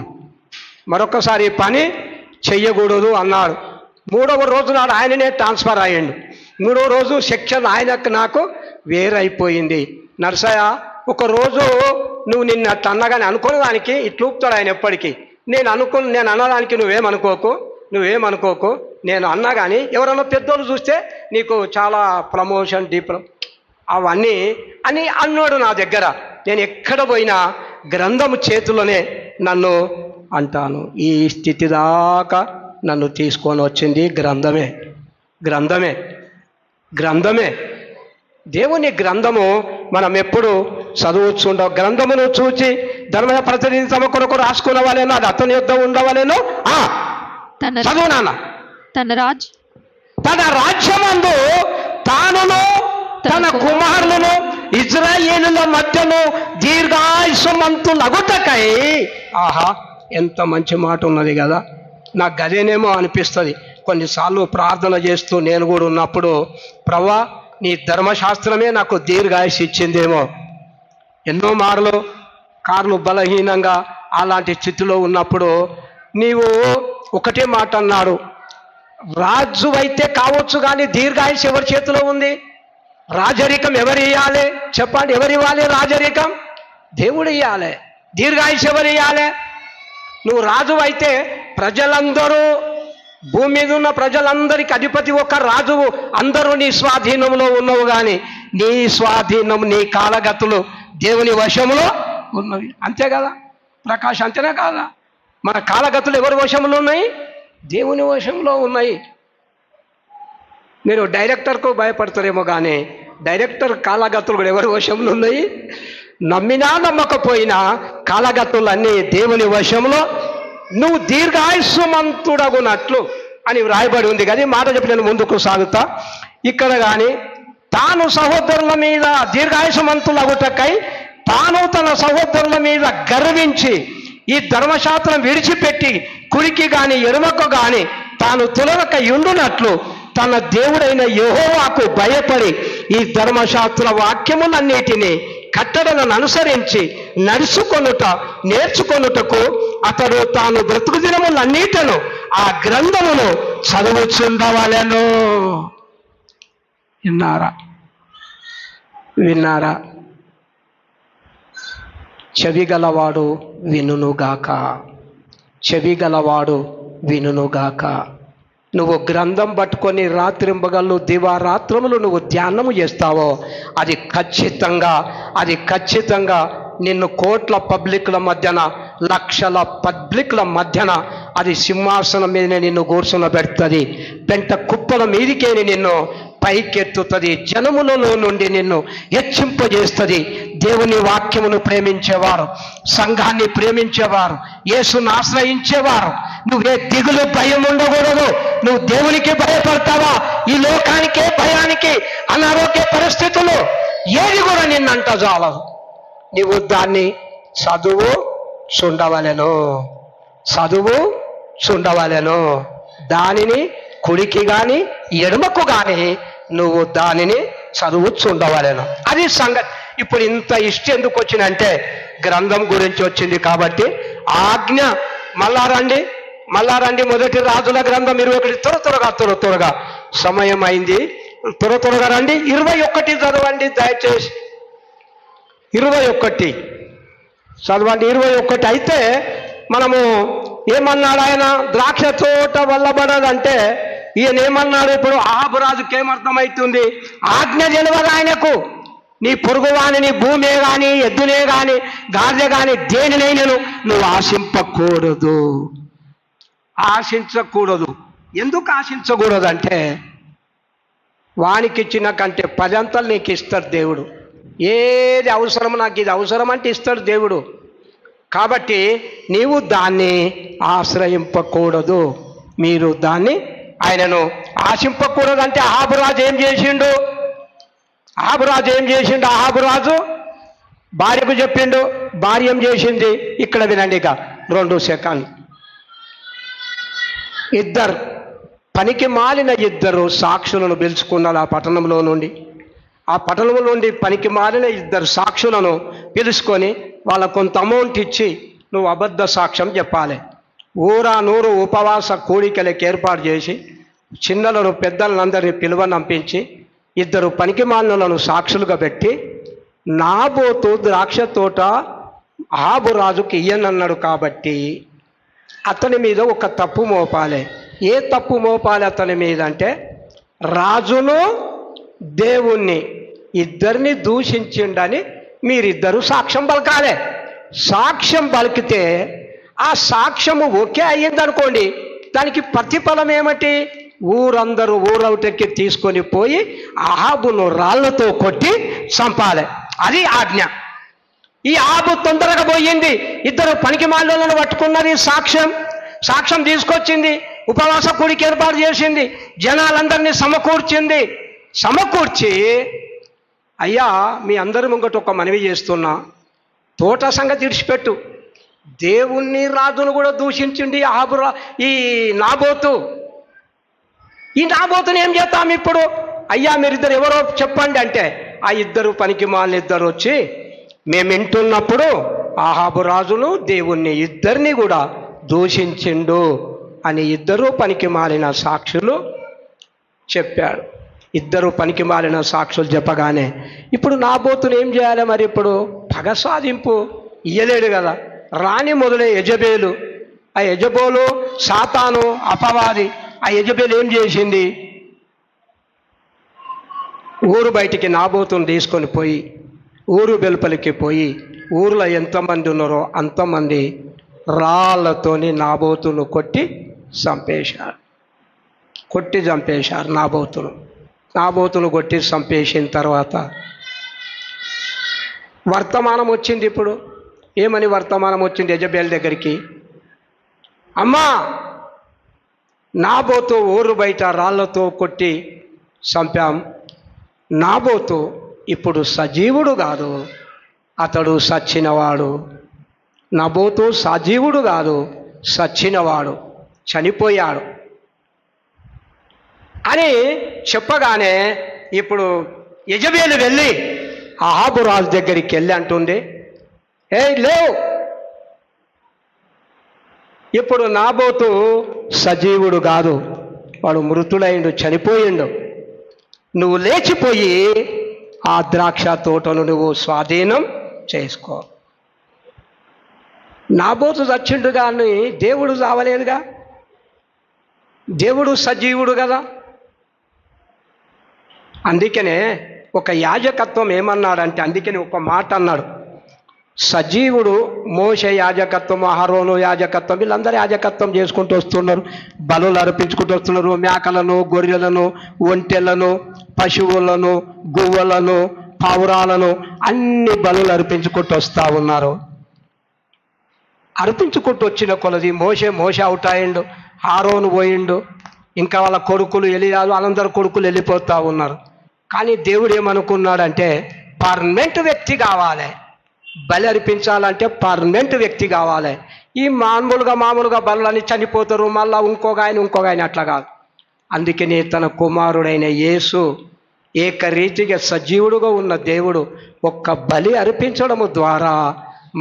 మరొకసారి ఈ పని చెయ్యకూడదు అన్నాడు. 3వ రోజు నాడు ఆయననే ట్రాన్స్ఫర్ అయ్యిండు. 3వ రోజు సెక్షన్ ఆయనకు నాకు వేరైపోయింది. నర్సయ్య, ఒకరోజు నువ్వు నిన్న అట్లా అన్నగానే అనుకున్న దానికి ఇట్లూపుతాడు ఆయన ఎప్పటికీ. నేను అన్నదానికి నువ్వేమనుకోకు. నేను అన్నా కానీ ఎవరన్నా పెద్దోళ్ళు చూస్తే నీకు చాలా ప్రమోషన్ అవన్నీ అని అన్నాడు నా దగ్గర. నేను ఎక్కడ పోయినా గ్రంథము చేతిలోనే నన్ను అంటాను. ఈ స్థితి దాకా నన్ను తీసుకొని వచ్చింది గ్రంథమే. దేవుని గ్రంథము మనం ఎప్పుడు చదువుతుండవు. గ్రంథమును చూచి ధర్మ ప్రతినిధి తమ కొరకు రాసుకున్న వాళ్ళేనో అది అతని యొద్ద ఉండవలేను. చదువు నాన్న. తన రాజ్యమందు తానును తన కుమారులను ఇజ్రాయేలుల మధ్యను దీర్ఘాయుష్మంతులగుటకై. ఆహా, ఎంత మంచి మాట ఉన్నది కదా. నాకు గదేనేమో అనిపిస్తుంది. కొన్నిసార్లు ప్రార్థన చేస్తూ నేను కూడా ఉన్నప్పుడు, ప్రభువా నీ ధర్మశాస్త్రమే నాకు దీర్ఘాయుష్ ఇచ్చిందేమో. ఎన్నో మార్లు కార్లు బలహీనంగా అలాంటి స్థితిలో ఉన్నప్పుడు నీవు ఒకటే మాట అన్నాడు, రాజు అయితే కావచ్చు కానీ దీర్ఘాయుష్ ఎవరి చేతిలో ఉంది? రాజరికం ఎవరు ఇవ్వాలి చెప్పండి? ఎవరు ఇవ్వాలి రాజరికం? దేవుడు ఇవ్వాలి. దీర్ఘాయుష్ ఎవరు ఇవ్వాలి? నువ్వు రాజు అయితే ప్రజలందరూ, భూమి మీద ఉన్న ప్రజలందరికీ అధిపతి ఒక రాజువు, అందరూ నీ స్వాధీనంలో ఉన్నవు. కానీ నీ స్వాధీనం, నీ కాలగతులు దేవుని వశంలో ఉన్నవి. అంతే కదా ప్రకాష్? అంతేనా కాదా? మన కాలగతులు ఎవరి వశంలో ఉన్నాయి? దేవుని వశంలో ఉన్నాయి. మీరు డైరెక్టర్కు భయపడతారేమో కానీ డైరెక్టర్ కాలగతులు కూడా ఎవరి వశంలో ఉన్నాయి? నమ్మినా నమ్మకపోయినా కాలగతులన్నీ దేవుని వశంలో. నువ్వు దీర్ఘాయుష్మంతుడగునట్లు అని వ్రాయబడి ఉంది కదా. మాట చెప్పి నేను ముందుకు సాగుతా. ఇక్కడ కానీ తాను సహోదరుల మీద దీర్ఘాయుష్మంతులగుటకై తాను తన సహోదరుల మీద గర్వించి ఈ ధర్మశాస్త్రం విడిచిపెట్టి కుడికి కానీ ఎడమకు కానీ తాను తులనక యుండునట్లు తన దేవుడైన యెహోవాకు భయపడి ఈ ధర్మశాస్త్ర వాక్యములన్నిటినీ కట్టడలను అనుసరించి నేర్చుకొనుటకు అతడు తాను బ్రతుకు దినములన్నిటను ఆ గ్రంథమును చదువుచుండవలెను. విన్నారా? చెవిగలవాడు వినుగాక. నువ్వు గ్రంథం పట్టుకొని రాత్రింబగళ్ళు దివారాత్రములు నువ్వు ధ్యానము చేస్తావో అది ఖచ్చితంగా నిన్ను కోట్ల పబ్లిక్ల మధ్యన, లక్షల పబ్లిక్ల మధ్యన అది సింహాసనం మీదనే నిన్ను కూర్చుని పెడుతుంది. పెంట కుప్పల మీదికేని నిన్ను పైకెత్తుతుంది, జనములలో నుండి నిన్ను హెచ్చింపజేస్తుంది. దేవుని వాక్యమును ప్రేమించేవారు, సంఘాన్ని ప్రేమించేవారు, యేసును ఆశ్రయించేవారు, నువ్వే దిగులు భయం ఉండకూడదు. నువ్వు దేవునికి భయపడతావా? ఈ లోకానికే, భయానికి, అనారోగ్య పరిస్థితులు ఏది కూడా నిన్నంట చాలదు. నువ్వు దాన్ని చదువు చుండవలెను, దానిని కుడికి కానీ ఎడమకు కానీ నువ్వు దానిని చదువుచుండవలెను. అది సంగతి. ఇప్పుడు ఇంత ఇష్టం ఎందుకు వచ్చిందంటే గ్రంథం గురించి వచ్చింది కాబట్టి. ఆజ్ఞ మళ్ళా రండి మొదటి రాజుల గ్రంథం 21. త్వరగా సమయం అయింది, త్వరగా రండి. 21 చదవండి దయచేసి. 21 చదవండి. 21 అయితే మనము ఏమన్నాడు ఆయన? ద్రాక్ష తోట వల్లబడదంటే ఈయన ఏమన్నాడు? ఇప్పుడు అహాబు రాజుకి ఏమర్థమవుతుంది? ఆజ్ఞ తెలియదు ఆయనకు. నీ పొరుగువాని భూమే కానీ, ఎద్దునే కానీ, గాడిద కానీ, దేనినైనను నువ్వు ఆశించకూడదు. ఎందుకు ఆశించకూడదు అంటే వానికి ఇచ్చిన కంటే 10 అంతలు నీకు ఇస్తాడు దేవుడు. ఏది అవసరం, నాకు ఇది అవసరం అంటే ఇస్తాడు దేవుడు. కాబట్టి నీవు దాన్ని ఆశ్రయింపకూడదు, మీరు దాన్ని ఆయనను ఆశింపకూడదు. అంటే అహాబురాజు ఏం చేసిండు? అహాబురాజు భార్యకు చెప్పిండు, భార్య ఏం చేసింది? ఇక్కడ వినండి, ఇక 2 సెకండ్లు. పనికి మాలిన ఇద్దరు సాక్షులను పిలుచుకున్నారు ఆ పట్టణంలో నుండి. పనికి మాలిన 2 సాక్షులను పిలుచుకొని వాళ్ళకు కొంత అమౌంట్ ఇచ్చి నువ్వు అబద్ధ సాక్ష్యం చెప్పాలి. ఊరా ఉపవాస కూడికలకు ఏర్పాటు చేసి చిన్నలను పెద్దలందరినీ పిలువనంపించి 2 పనికి మాలినలను సాక్షులుగా పెట్టి, నాబోతు ద్రాక్ష తోట అహాబు రాజుకి ఇయ్యనన్నాడు కాబట్టి అతని మీద ఒక తప్పు మోపాలి. ఏ తప్పు మోపాలి అతని మీద అంటే రాజును దేవుణ్ణి ఇద్దరిని దూషించిండని మీరిద్దరు సాక్ష్యం పలకాలి. సాక్ష్యం పలికితే ఆ సాక్ష్యము ఒకే అయ్యిందనుకోండి, దానికి ప్రతిఫలం ఏమిటి? ఊరవటకి తీసుకొని పోయి అహాబును రాళ్లతో కొట్టి చంపాలి. అది ఆజ్ఞ. ఈ అహాబు తొందరగా పోయింది, 2 పనికి మాలినలను పట్టుకున్నది, సాక్ష్యం తీసుకొచ్చింది, ఉపవాస కూడికి ఏర్పాటు చేసింది, జనాలందరినీ సమకూర్చి అయ్యా మీ అందరి ముంగట ఒక మనవి చేస్తున్నా, తోట సంగతి విడిచిపెట్టు, దేవుణ్ణి రాజును కూడా దూషించింది ఈ నాబోతుని ఏం చేస్తాం ఇప్పుడు? అయ్యా మీరిద్దరు ఎవరో చెప్పండి అంటే ఆ 2 పనికి మాలిన 2 వచ్చి మేము వింటున్నప్పుడు అహాబు రాజును దేవుణ్ణి ఇద్దరిని కూడా దూషించిండు అని 2 పనికి మాలిన సాక్షులు చెప్పాడు. 2 పనికి మాలిన సాక్షులు చెప్పగానే ఇప్పుడు నాబోతుని ఏం చేయాలి? మరి ఇప్పుడు పగ సాధింపు ఇయ్యలేడు కదా. రాణి మొదలై యెజబేలు, ఆ యెజబోలు సాతాను అపవాది. ఆ యెజబేలు ఏం చేసింది? ఊరు బయటికి నాబోతుని తీసుకొని పోయి ఊరు వెలుపలికి పోయి ఊర్లో ఎంతమంది ఉన్నారో అంతమంది రాళ్ళతోని నాబోతును కొట్టి చంపేశారు. నాబోతును కొట్టి చంపేసిన తర్వాత వర్తమానం వచ్చింది. ఇప్పుడు ఏమని వర్తమానం వచ్చింది? యెజబేల్ దగ్గరికి, అమ్మా నాబోతు ఊరు బయట రాళ్లతో కొట్టి చంపాం, నాబోతు ఇప్పుడు సజీవుడు కాదు, అతడు సచ్చినవాడు. నాబోతు సజీవుడు కాదు, సచ్చినవాడు, చనిపోయాడు అని చెప్పగానే ఇప్పుడు యెజబేలు వెళ్ళి అహాబు రాజు దగ్గరికి వెళ్ళి అంటుంది, లేవు, ఇప్పుడు నాబోతు సజీవుడు కాదు, వాడు మృతుడైండు, చనిపోయిండు. నువ్వు లేచిపోయి ఆ ద్రాక్ష తోటను నువ్వు స్వాధీనం చేసుకో. నాబోతు చచ్చిండు కానీ దేవుడు చావలేదుగా, దేవుడు సజీవుడు కదా. అందుకనే ఒక యాజకత్వం ఏమన్నాడంటే, అందుకని ఒక మాట అన్నాడు, సజీవుడు మోషే యాజకత్వం, అహరోను యాజకత్వం, వీళ్ళందరూ యాజకత్వం చేసుకుంటూ వస్తున్నారు. బలులు అర్పించుకుంటూ వస్తున్నారు. మేకలను, గొర్రెలను, ఒంటెలను, పశువులను, గువ్వలను, పావురాలను అన్ని బలులు అర్పించుకుంటూ వస్తూ ఉన్నారు. అర్పించుకుంటూ వచ్చిన కొలది మోషే అవుట్ అయ్యిండు, ఆరోను పోయిండు, ఇంకా వాళ్ళ కొడుకులు ఎలియాలు వాళ్ళందరూ కొడుకులు వెళ్ళిపోతూ ఉన్నారు. కానీ దేవుడు ఏమనుకున్నాడంటే పర్మనెంట్ వ్యక్తి కావాలి. బలి అర్పించాలంటే పర్మనెంట్ వ్యక్తి కావాలి. ఈ మామూలుగా బలులని చనిపోతారు, మళ్ళీ ఇంకొక ఆయన అట్లా కాదు. అందుకనే తన కుమారుడైన యేసు ఏకరీతిగా సజీవుడుగా ఉన్న దేవుడు ఒక్క బలి అర్పించడము ద్వారా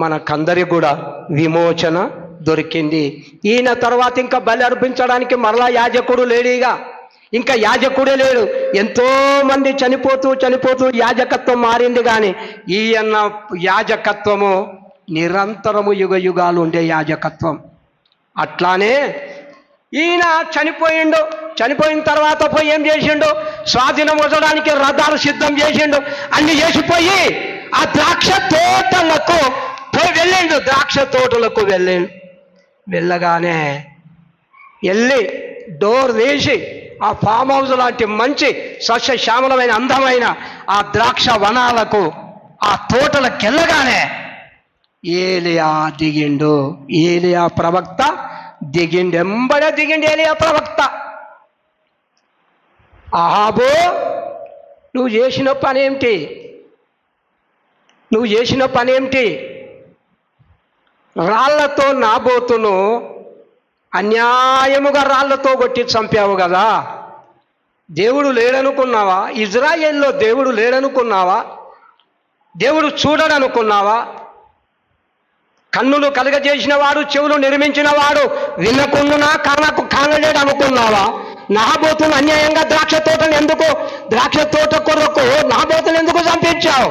మనకందరికి కూడా విమోచన దొరికింది. ఈయన తర్వాత ఇంకా బలి అర్పించడానికి మరలా యాజకుడు లేడుగా, ఇంకా యాజకుడే లేడు. ఎంతోమంది చనిపోతూ యాజకత్వం మారింది. కానీ ఈయన యాజకత్వము నిరంతరము యుగాలు ఉండే యాజకత్వం. అట్లానే ఈయన చనిపోయిన తర్వాత పోయి ఏం చేసిండు? స్వాధీనం వదలడానికి రథాలు సిద్ధం చేసిండు. అన్ని చేసిపోయి ఆ ద్రాక్ష తోటలకు వెళ్ళిండు. ద్రాక్ష తోటలకు వెళ్ళగానే వెళ్ళి డోర్ వేసి ఆ ఫామ్ హౌస్ లాంటి మంచి సస్యశ్యామలమైన అందమైన ఆ ద్రాక్ష వనాలకు, ఆ తోటలకు వెళ్ళగానే ఏలియా దిగిండు. ఏలియా ప్రవక్త దిగిండు. ఎంబడే దిగిండు ఏలియా ప్రవక్త. అహాబు, నువ్వు చేసిన పనేమిటి? రాళ్లతో నాబోతును అన్యాయముగా రాళ్లతో కొట్టి చంపావు కదా. దేవుడు లేడనుకున్నావా? ఇజ్రాయేల్లో దేవుడు లేడనుకున్నావా? దేవుడు చూడడనుకున్నావా? కన్నులు కలగజేసిన వాడు, చెవులు నిర్మించిన వాడు వినకుండునా కానలేడు అనుకున్నావా? నాబోతును అన్యాయంగా ద్రాక్ష తోట కొరకు నాబోతును ఎందుకు చంపించావు?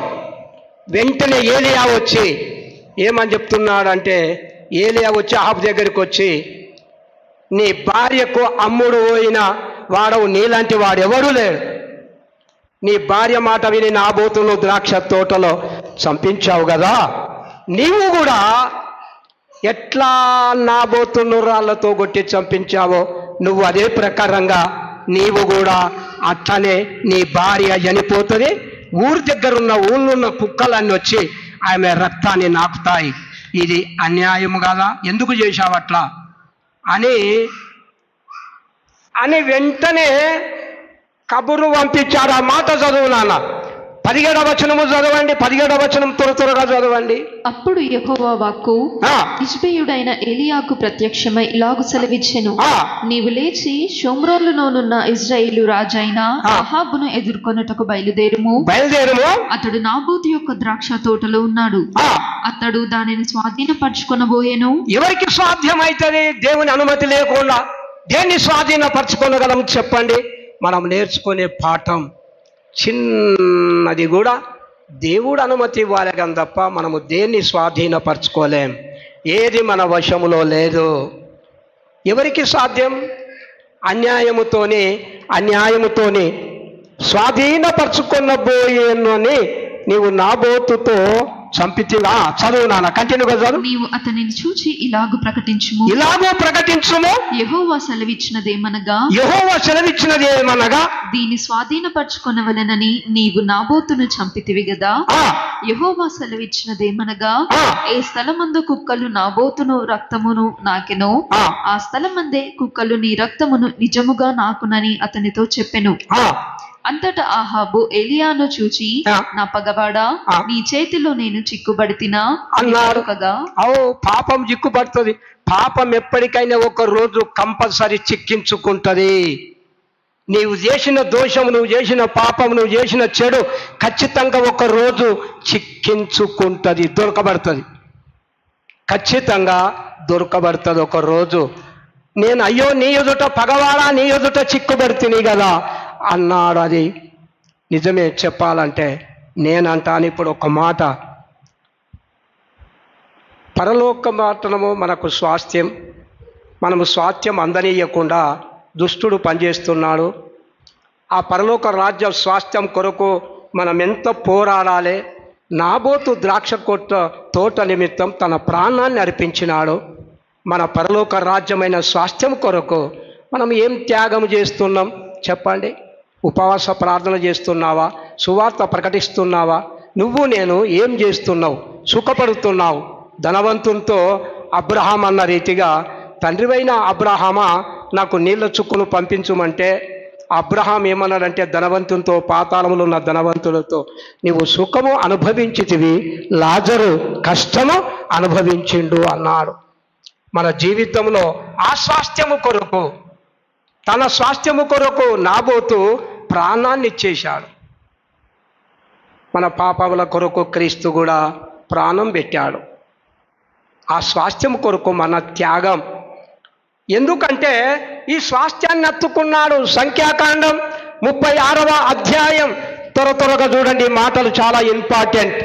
వెంటనే ఏలియా వచ్చి ఏమని చెప్తున్నాడంటే, ఏలియా వచ్చి అహాబు దగ్గరికి వచ్చి, నీ భార్యకు అమ్ముడు పోయిన వాడవు, నీలాంటి వాడెవడూ లేడు. నీ భార్య మాట విని నాబోతును ద్రాక్ష తోటలో చంపించావు కదా, నీవు కూడా ఎట్లా నాబోతును రాళ్లతో కొట్టి చంపించావో నువ్వు అదే ప్రకారంగా నీవు కూడా అట్లనే నీ భార్య చనిపోతుంది. ఊరి దగ్గరున్న ఊళ్ళున్న కుక్కలన్నీ వచ్చి ఆమె రక్తాన్ని నాకుతాయి. ఇది అన్యాయం కదా, ఎందుకు చేశావు అట్లా అని వెంటనే కబురు పంపించాడు. ఆ మాట చదువు నాన్న. 17వ వచనము చదవండి. 17వ వచనం త్వరగా చదవండి. అప్పుడు యెహోవా వాక్కు తిష్బీయుడైన ఏలియాకు ప్రత్యక్షమై ఇలాగు సెలవిచ్చెను, నీవు లేచి షోమ్రోనులోనున్న ఇశ్రాయేలు రాజైన అహాబును ఎదుర్కొనుటకు బయలుదేరుము. అతడు నాబోతు యొక్క ద్రాక్ష తోటలో ఉన్నాడు. అతడు దానిని స్వాధీనపరచుకొనబోయెను. ఎవరికి సాధ్యమైతుంది దేవుని అనుమతి లేకుండా? దేన్ని స్వాధీనపరచుకోగలం చెప్పండి? మనం నేర్చుకునే పాఠం చిన్నది కూడా దేవుడు అనుమతి ఇవ్వాలి కానీ తప్ప మనము దేన్ని స్వాధీనపరచుకోలేం. ఏది మన వశములో లేదు. ఎవరికి సాధ్యం? అన్యాయముతోని స్వాధీనపరచుకొనబోయేనని నీవు నాబోతుతో చంపితివా. చదువు నాన్న, కంటిన్యూగా చదువు. నీవు అతనిని చూచి ఇలాగు ప్రకటించుము. యెహోవా సెలవిచ్చినదేమనగా దీన్ని స్వాధీనపరచుకొనవలెనని నీవు నాబోతును చంపితివి గదా. యెహోవా సెలవిచ్చినదేమనగా ఏ స్థలమందు కుక్కలు నాబోతును రక్తమును నాకెనో ఆ స్థలమందే కుక్కలు నీ రక్తమును నిజముగా నాకునని అతనితో చెప్పెను. అంతటా అహాబు ఏలియాను చూచి, నా పగవాడా, నీ చేతిలో నేను చిక్కుబడితినా అన్నాడు కదా. పాపం చిక్కుబడుతుంది. పాపం ఎప్పటికైనా ఒక రోజు కంపల్సరీ చిక్కించుకుంటది. నీవు చేసిన దోషం, నువ్వు చేసిన పాపం, నువ్వు చేసిన చెడు ఖచ్చితంగా ఒక రోజు చిక్కించుకుంటది, దొరకబడుతుంది. ఖచ్చితంగా దొరకబడుతుంది ఒక రోజు. నేను అయ్యో నీ ఎదుట పగవాడా, నీ ఎదుట చిక్కుబడుతుంది కదా అన్నాడు. అది నిజమే. చెప్పాలంటే నేనంటాను ఇప్పుడు ఒక మాట, పరలోక మాత్రము మనకు స్వాస్థ్యం. మనము స్వాస్థ్యం అందనీయకుండా దుష్టుడు పనిచేస్తున్నాడు. ఆ పరలోక రాజ్య స్వాస్థ్యం కొరకు మనం ఎంత పోరాడాలి. నాబోతు ద్రాక్ష తోట నిమిత్తం తన ప్రాణాన్ని అర్పించినాడు. మన పరలోక రాజ్యమైన స్వాస్థ్యం కొరకు మనం ఏం త్యాగం చేస్తున్నాం చెప్పండి? ఉపవాస ప్రార్థన చేస్తున్నావా? సువార్త ప్రకటిస్తున్నావా? నువ్వు నేను ఏం చేస్తున్నావు? సుఖపడుతున్నావు? ధనవంతునితో అబ్రహాం అన్న రీతిగా, తండ్రివైన అబ్రహామా నాకు నీళ్ళ చుక్కును పంపించుమంటే అబ్రహాం ఏమన్నాడంటే, ధనవంతునితో, పాతాళములో ఉన్న ధనవంతులతో నీవు సుఖము అనుభవించితివి, లాజరు కష్టము అనుభవించిండు అన్నాడు. మన జీవితంలో ఆ స్వాస్థ్యము కొరకు, తన స్వాస్థ్యము కొరకు నాబోతు ప్రాణాన్ని ఇచ్చేశాడు. మన పాపముల కొరకు క్రీస్తు కూడా ప్రాణం పెట్టాడు. ఆ స్వాస్థ్యం కొరకు మన త్యాగం. ఎందుకంటే ఈ స్వాస్థ్యాన్ని అత్తుకున్నాడు. సంఖ్యాకాండం 36వ అధ్యాయం, త్వరగా చూడండి. ఈ మాటలు చాలా ఇంపార్టెంట్.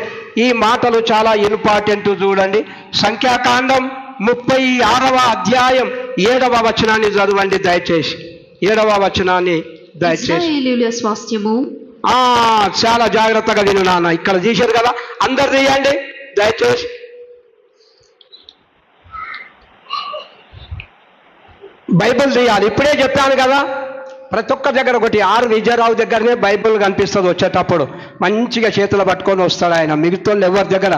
ఈ మాటలు చాలా ఇంపార్టెంట్. చూడండి, సంఖ్యాకాండం 36వ అధ్యాయం 7వ వచనాన్ని చదవండి దయచేసి. 7వ వచనాన్ని దయచేసి. స్వాస్థ్యము చాలా జాగ్రత్తగా విను నాన్న. ఇక్కడ తీశారు కదా, అందరు తీయండి దయచేసి. బైబిల్ తీయాలి. ఇప్పుడే చెప్పాను కదా, ప్రతి ఒక్క దగ్గర ఒకటి. ఆర్ విజయరావు దగ్గరనే బైబిల్ కనిపిస్తుంది. వచ్చేటప్పుడు మంచిగా చేతులు పట్టుకొని వస్తాడు ఆయన. మిగతా ఎవరి దగ్గర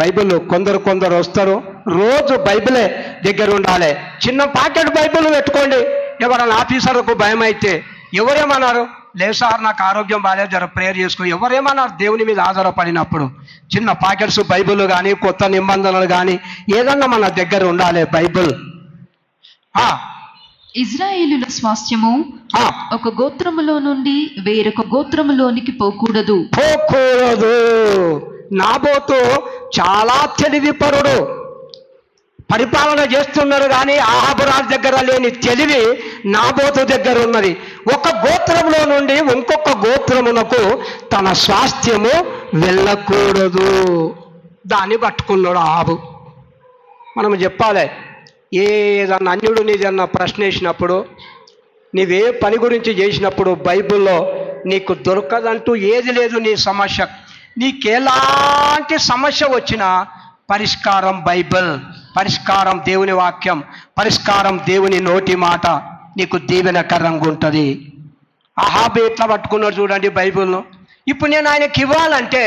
బైబిల్ కొందరు వస్తారు. రోజు బైబిలే దగ్గర ఉండాలి. చిన్న పాకెట్ బైబిల్ పెట్టుకోండి. ఎవరైనా ఆఫీసర్కు భయం అయితే ఎవరేమన్నారు? లేదు సార్, నాకు ఆరోగ్యం బాగాలేదు, జర ప్రేయర్ చేసుకో. ఎవరేమన్నారు? దేవుని మీద ఆధారపడినప్పుడు చిన్న పాకెట్స్ బైబిల్ కానీ, కొత్త నిబంధనలు కానీ ఏదన్నా మన దగ్గర ఉండాలి. బైబిల్ ఇజ్రాయేలుల స్వాస్థ్యము ఒక గోత్రములో నుండి వేరొక గోత్రములోనికి పోకూడదు. నాబోతు చాలా తెలివిపరుడు, పరిపాలన చేస్తున్నాడు. కానీ అహాబు రాజు దగ్గర లేని తెలివి నాబోతు దగ్గర ఉన్నది. ఒక గోత్రంలో నుండి ఇంకొక గోత్రమునకు తన స్వాస్థ్యము వెళ్ళకూడదు. దాన్ని పట్టుకున్నాడు అహాబు. మనం చెప్పాలి, ఏదన్నా అన్యుడు నీదన్నా ప్రశ్న వేసినప్పుడు, నీవే పని గురించి చేసినప్పుడు బైబిల్లో నీకు దొరకదంటూ ఏది లేదు. నీ సమస్య, నీకెలాంటి సమస్య వచ్చినా పరిష్కారం బైబిల్, పరిష్కారం దేవుని వాక్యం, పరిష్కారం దేవుని నోటి మాట నీకు దీవెనకరంగా ఉంటుంది. అహాబు ఎట్లా పట్టుకున్నాడు చూడండి బైబిల్ను. ఇప్పుడు నేను ఆయనకి ఇవ్వాలంటే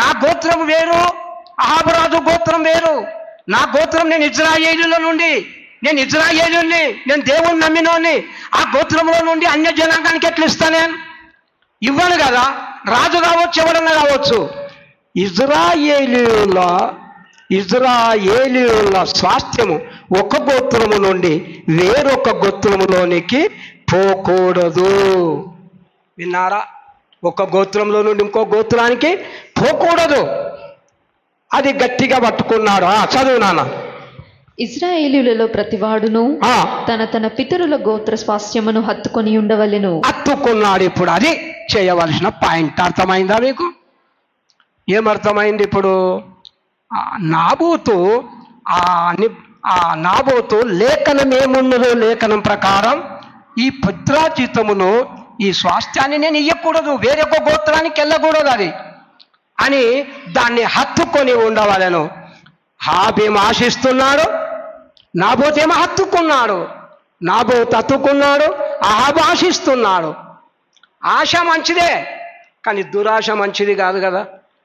నా గోత్రం వేరు, అహాబు రాజు గోత్రం వేరు. నా గోత్రం నేను ఇజ్రాయేలుల నుండి, నేను ఇజ్రాయేలుని, నేను దేవుని నమ్మినోని. ఆ గోత్రంలో నుండి అన్య జనాంగానికి ఎట్లా ఇస్తా? నేను ఇవ్వను కదా. రాజు కావచ్చు, ఎవరన్నా కావచ్చు. ఇజ్రాయేలీయుల స్వాస్థ్యము ఒక గోత్రము నుండి వేరొక గోత్రములోనికి పోకూడదు. విన్నారా? ఒక గోత్రంలో నుండి ఇంకో గోత్రానికి పోకూడదు. అది గట్టిగా పట్టుకున్నాడు. చదువు నాన్న. ఇశ్రాయేలీయులలో ప్రతివాడును తన పితరుల గోత్ర స్వాస్థ్యమును హత్తుకొని ఉండవలెను. హత్తుకున్నాడు. ఇప్పుడు అది చేయవలసిన పాయింట్. అర్థమైందా మీకు? ఏమర్థమైంది ఇప్పుడు? నాబోతు లేఖనం ఏమున్నదో లేఖనం ప్రకారం ఈ పుత్రాజితమును, ఈ స్వాస్థ్యాన్ని నేను ఇయ్యకూడదు, వేరొక గోత్రానికి వెళ్ళకూడదు అది అని దాన్ని హత్తుకొని ఉండవలను. హాబేం ఆశిస్తున్నాడు, నాబోతేమో హత్తుకున్నాడు. నాబోతు హత్తుకున్నాడు, అహాబు ఆశిస్తున్నాడు. ఆశ మంచిదే, కానీ దురాశ మంచిది కాదు కదా.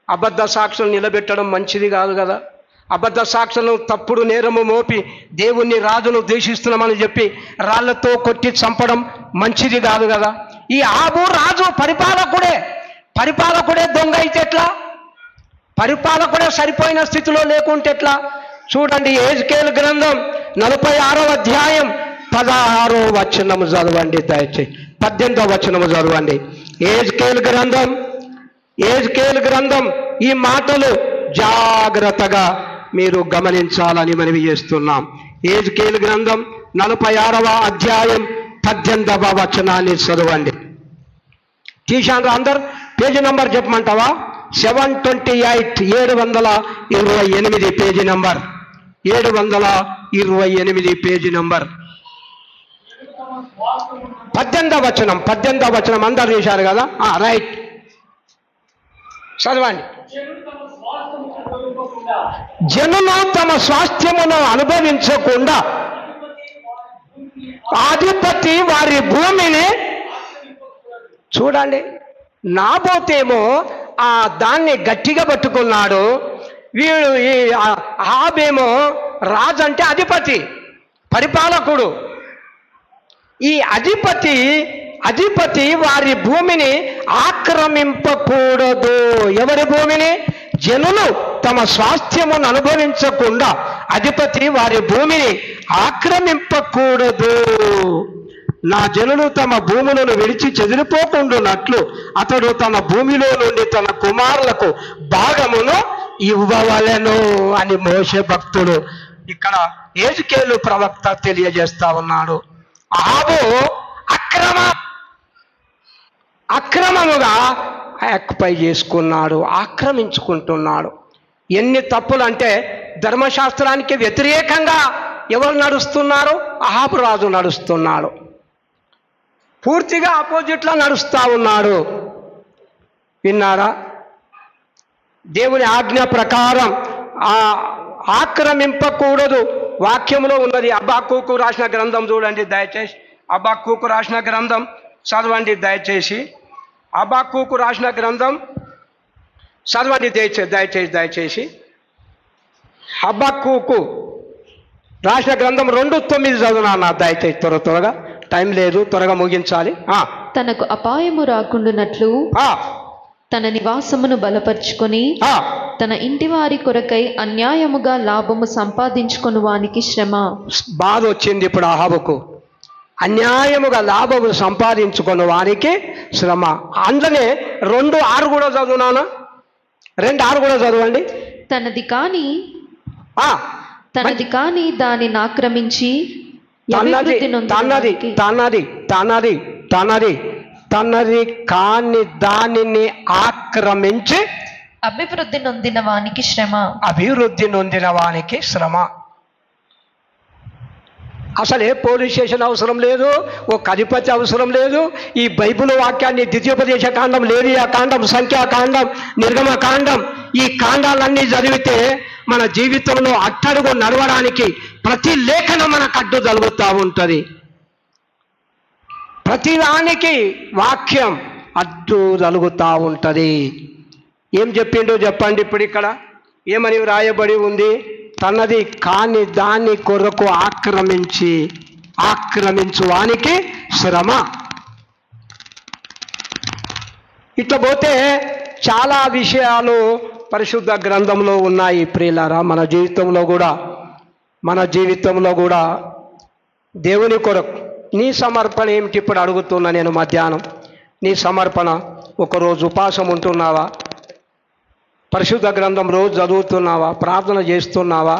అబద్ధ సాక్షులు నిలబెట్టడం మంచిది కాదు కదా. అబద్ధ సాక్షులను తప్పుడు నేరము మోపి దేవుణ్ణి, రాజును ద్వేషిస్తున్నామని చెప్పి రాళ్లతో కొట్టి చంపడం మంచిది కాదు కదా. ఈ అహాబు రాజు పరిపాలకుడే దొంగ అయితే ఎట్లా? పరిపాలకుడే సరిపోయిన స్థితిలో లేకుంటే ఎట్లా? చూడండి, యెహెజ్కేలు గ్రంథం 46వ అధ్యాయం 16వ వచనము చదవండి దయచేసి. 18వ వచనము చదవండి. యెహెజ్కేలు గ్రంథం ఈ మాటలు జాగ్రత్తగా మీరు గమనించాలని మనవి చేస్తున్నాం. యెహెజ్కేలు గ్రంథం 46వ అధ్యాయం 18వ వచనాన్ని చదవండి. తీశాను అందరు? పేజీ నంబర్ చెప్పమంటావా? 728, 728 పేజీ నంబర్, 728 పేజీ నంబర్. 18వ వచనం అందరు చేశారు కదా. రైట్. చదవండి. జనులు తమ స్వాస్థ్యమును అనుభవించకుండా అధిపతి వారి భూమిని, చూడండి, నాబోతేమో దాన్ని గట్టిగా పట్టుకున్నాడు. వీడు ఈ అహాబేమో రాజు అంటే అధిపతి, పరిపాలకుడు. ఈ అధిపతి వారి భూమిని ఆక్రమింపకూడదు. ఎవరి భూమిని? జనులు తమ స్వాస్థ్యమును అనుభవించకుండా అధిపతి వారి భూమిని ఆక్రమింపకూడదు. నా జనులు తమ భూములను విడిచి చెదిరిపోకుండానట్లు అతడు తన భూమిలో నుండి తన కుమారులకు భాగమును ఇవ్వవలెను అని మోషే భక్తుడు ఇక్కడ యెహెజ్కేలు ప్రవక్త తెలియజేస్తా ఉన్నాడు. అహాబు అక్రమముగా ఆక్యుపై చేసుకున్నాడు, ఆక్రమించుకుంటున్నాడు. ఎన్ని తప్పులు అంటే ధర్మశాస్త్రానికి వ్యతిరేకంగా ఎవరు నడుస్తున్నారు? అహాబు రాజు నడుస్తున్నాడు. పూర్తిగా ఆపోజిట్లో నడుస్తూ ఉన్నాడు. విన్నారా? దేవుని ఆజ్ఞ ప్రకారం ఆక్రమింపకూడదు. వాక్యంలో ఉన్నది. హబక్కూకు రాసిన గ్రంథం చూడండి దయచేసి. హబక్కూకు రాసిన గ్రంథం చదవండి దయచేసి. హబక్కూకు రాసిన గ్రంథం చదవండి దయచేసి. హబక్కూకు రాసిన గ్రంథం 2:9 చదువునా దయచేసి. త్వరగా, టైం లేదు, త్వరగా ముగించాలి. తనకు అపాయము రాకుండానట్లు తన నివాసమును బలపరుచుకొని తన ఇంటి వారి కొరకై అన్యాయముగా లాభము సంపాదించుకుని వానికి శ్రమ. బాధ వచ్చింది ఇప్పుడు అహాబుకు. అన్యాయముగా లాభము సంపాదించుకున్న వారికి శ్రమ. అందులోనే 2:6 కూడా చదువునానా? 2:6 కూడా చదవండి. తనది కాని దానిని ఆక్రమించి తనది కాని దానిని ఆక్రమించి అభివృద్ధి నొందిన వానికి శ్రమ. అసలే పోలీస్ స్టేషన్ అవసరం లేదు, ఒక అధిపతి అవసరం లేదు. ఈ బైబిల్ వాక్యాన్ని ద్వితీయోపదేశ కాండం, లేవియా కాండం, సంఖ్యాకాండం, నిర్గమకాండం, ఈ కాండాలన్నీ చదివితే మన జీవితంలో అట్టడుగు నడవడానికి ప్రతి లేఖనం మనకు అడ్డు తగులుతూ ఉంటుంది. ప్రతిదానికి వాక్యం అడ్డు తగులుతూ ఉంటుంది. ఏం చెప్పిండో చెప్పండి. ఇప్పుడు ఇక్కడ ఏమని వ్రాయబడి ఉంది? తనది కాని దాని కొరకు ఆక్రమించువానికి శ్రమ. ఇట్లా పోతే చాలా విషయాలు పరిశుద్ధ గ్రంథంలో ఉన్నాయి ప్రియులారా. మన జీవితంలో కూడా దేవుని కొరకు నీ సమర్పణ ఏమిటి? ఇప్పుడు అడుగుతున్నా నేను మధ్యాహ్నం. నీ సమర్పణ, ఒకరోజు ఉపాసం ఉంటున్నావా? పరిశుద్ధ గ్రంథం రోజు చదువుతున్నావా? ప్రార్థన చేస్తున్నావా?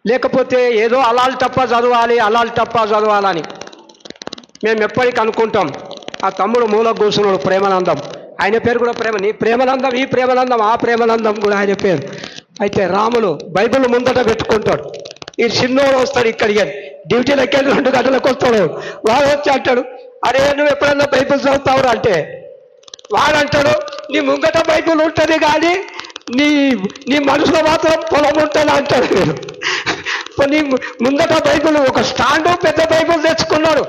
లేకపోతే ఏదో అలాల్ టప్ప చదవాలని మేము ఎప్పటికీ అనుకుంటాం. ఆ తమ్ముడు మూల కూర్చున్నాడు, ప్రేమానందం. ఆయన పేరు కూడా నీ ప్రేమానందం, ఈ ప్రేమానందం, ఆ ప్రేమానందం కూడా ఆయన పేరు. అయితే రాములు బైబిల్ ముందట పెట్టుకుంటాడు. ఈ చిన్నోడు వస్తాడు, ఇక్కడికి డ్యూటీలకి వెళ్ళి 2 గంటలకు వస్తాడు. వాడు వచ్చి అంటాడు, అరే నువ్వు ఎప్పుడన్నా బైబిల్ చదువుతావురా అంటే, వాడంటాడు, నీ ముంగట బైబిల్ ఉంటుంది కానీ నీ మనసులో మాత్రం పొలం ఉంటుంది అంటాడు. నీ ముందట బైబిల్, ఒక స్టాండు పెద్ద బైబిల్ తెచ్చుకున్నాడు.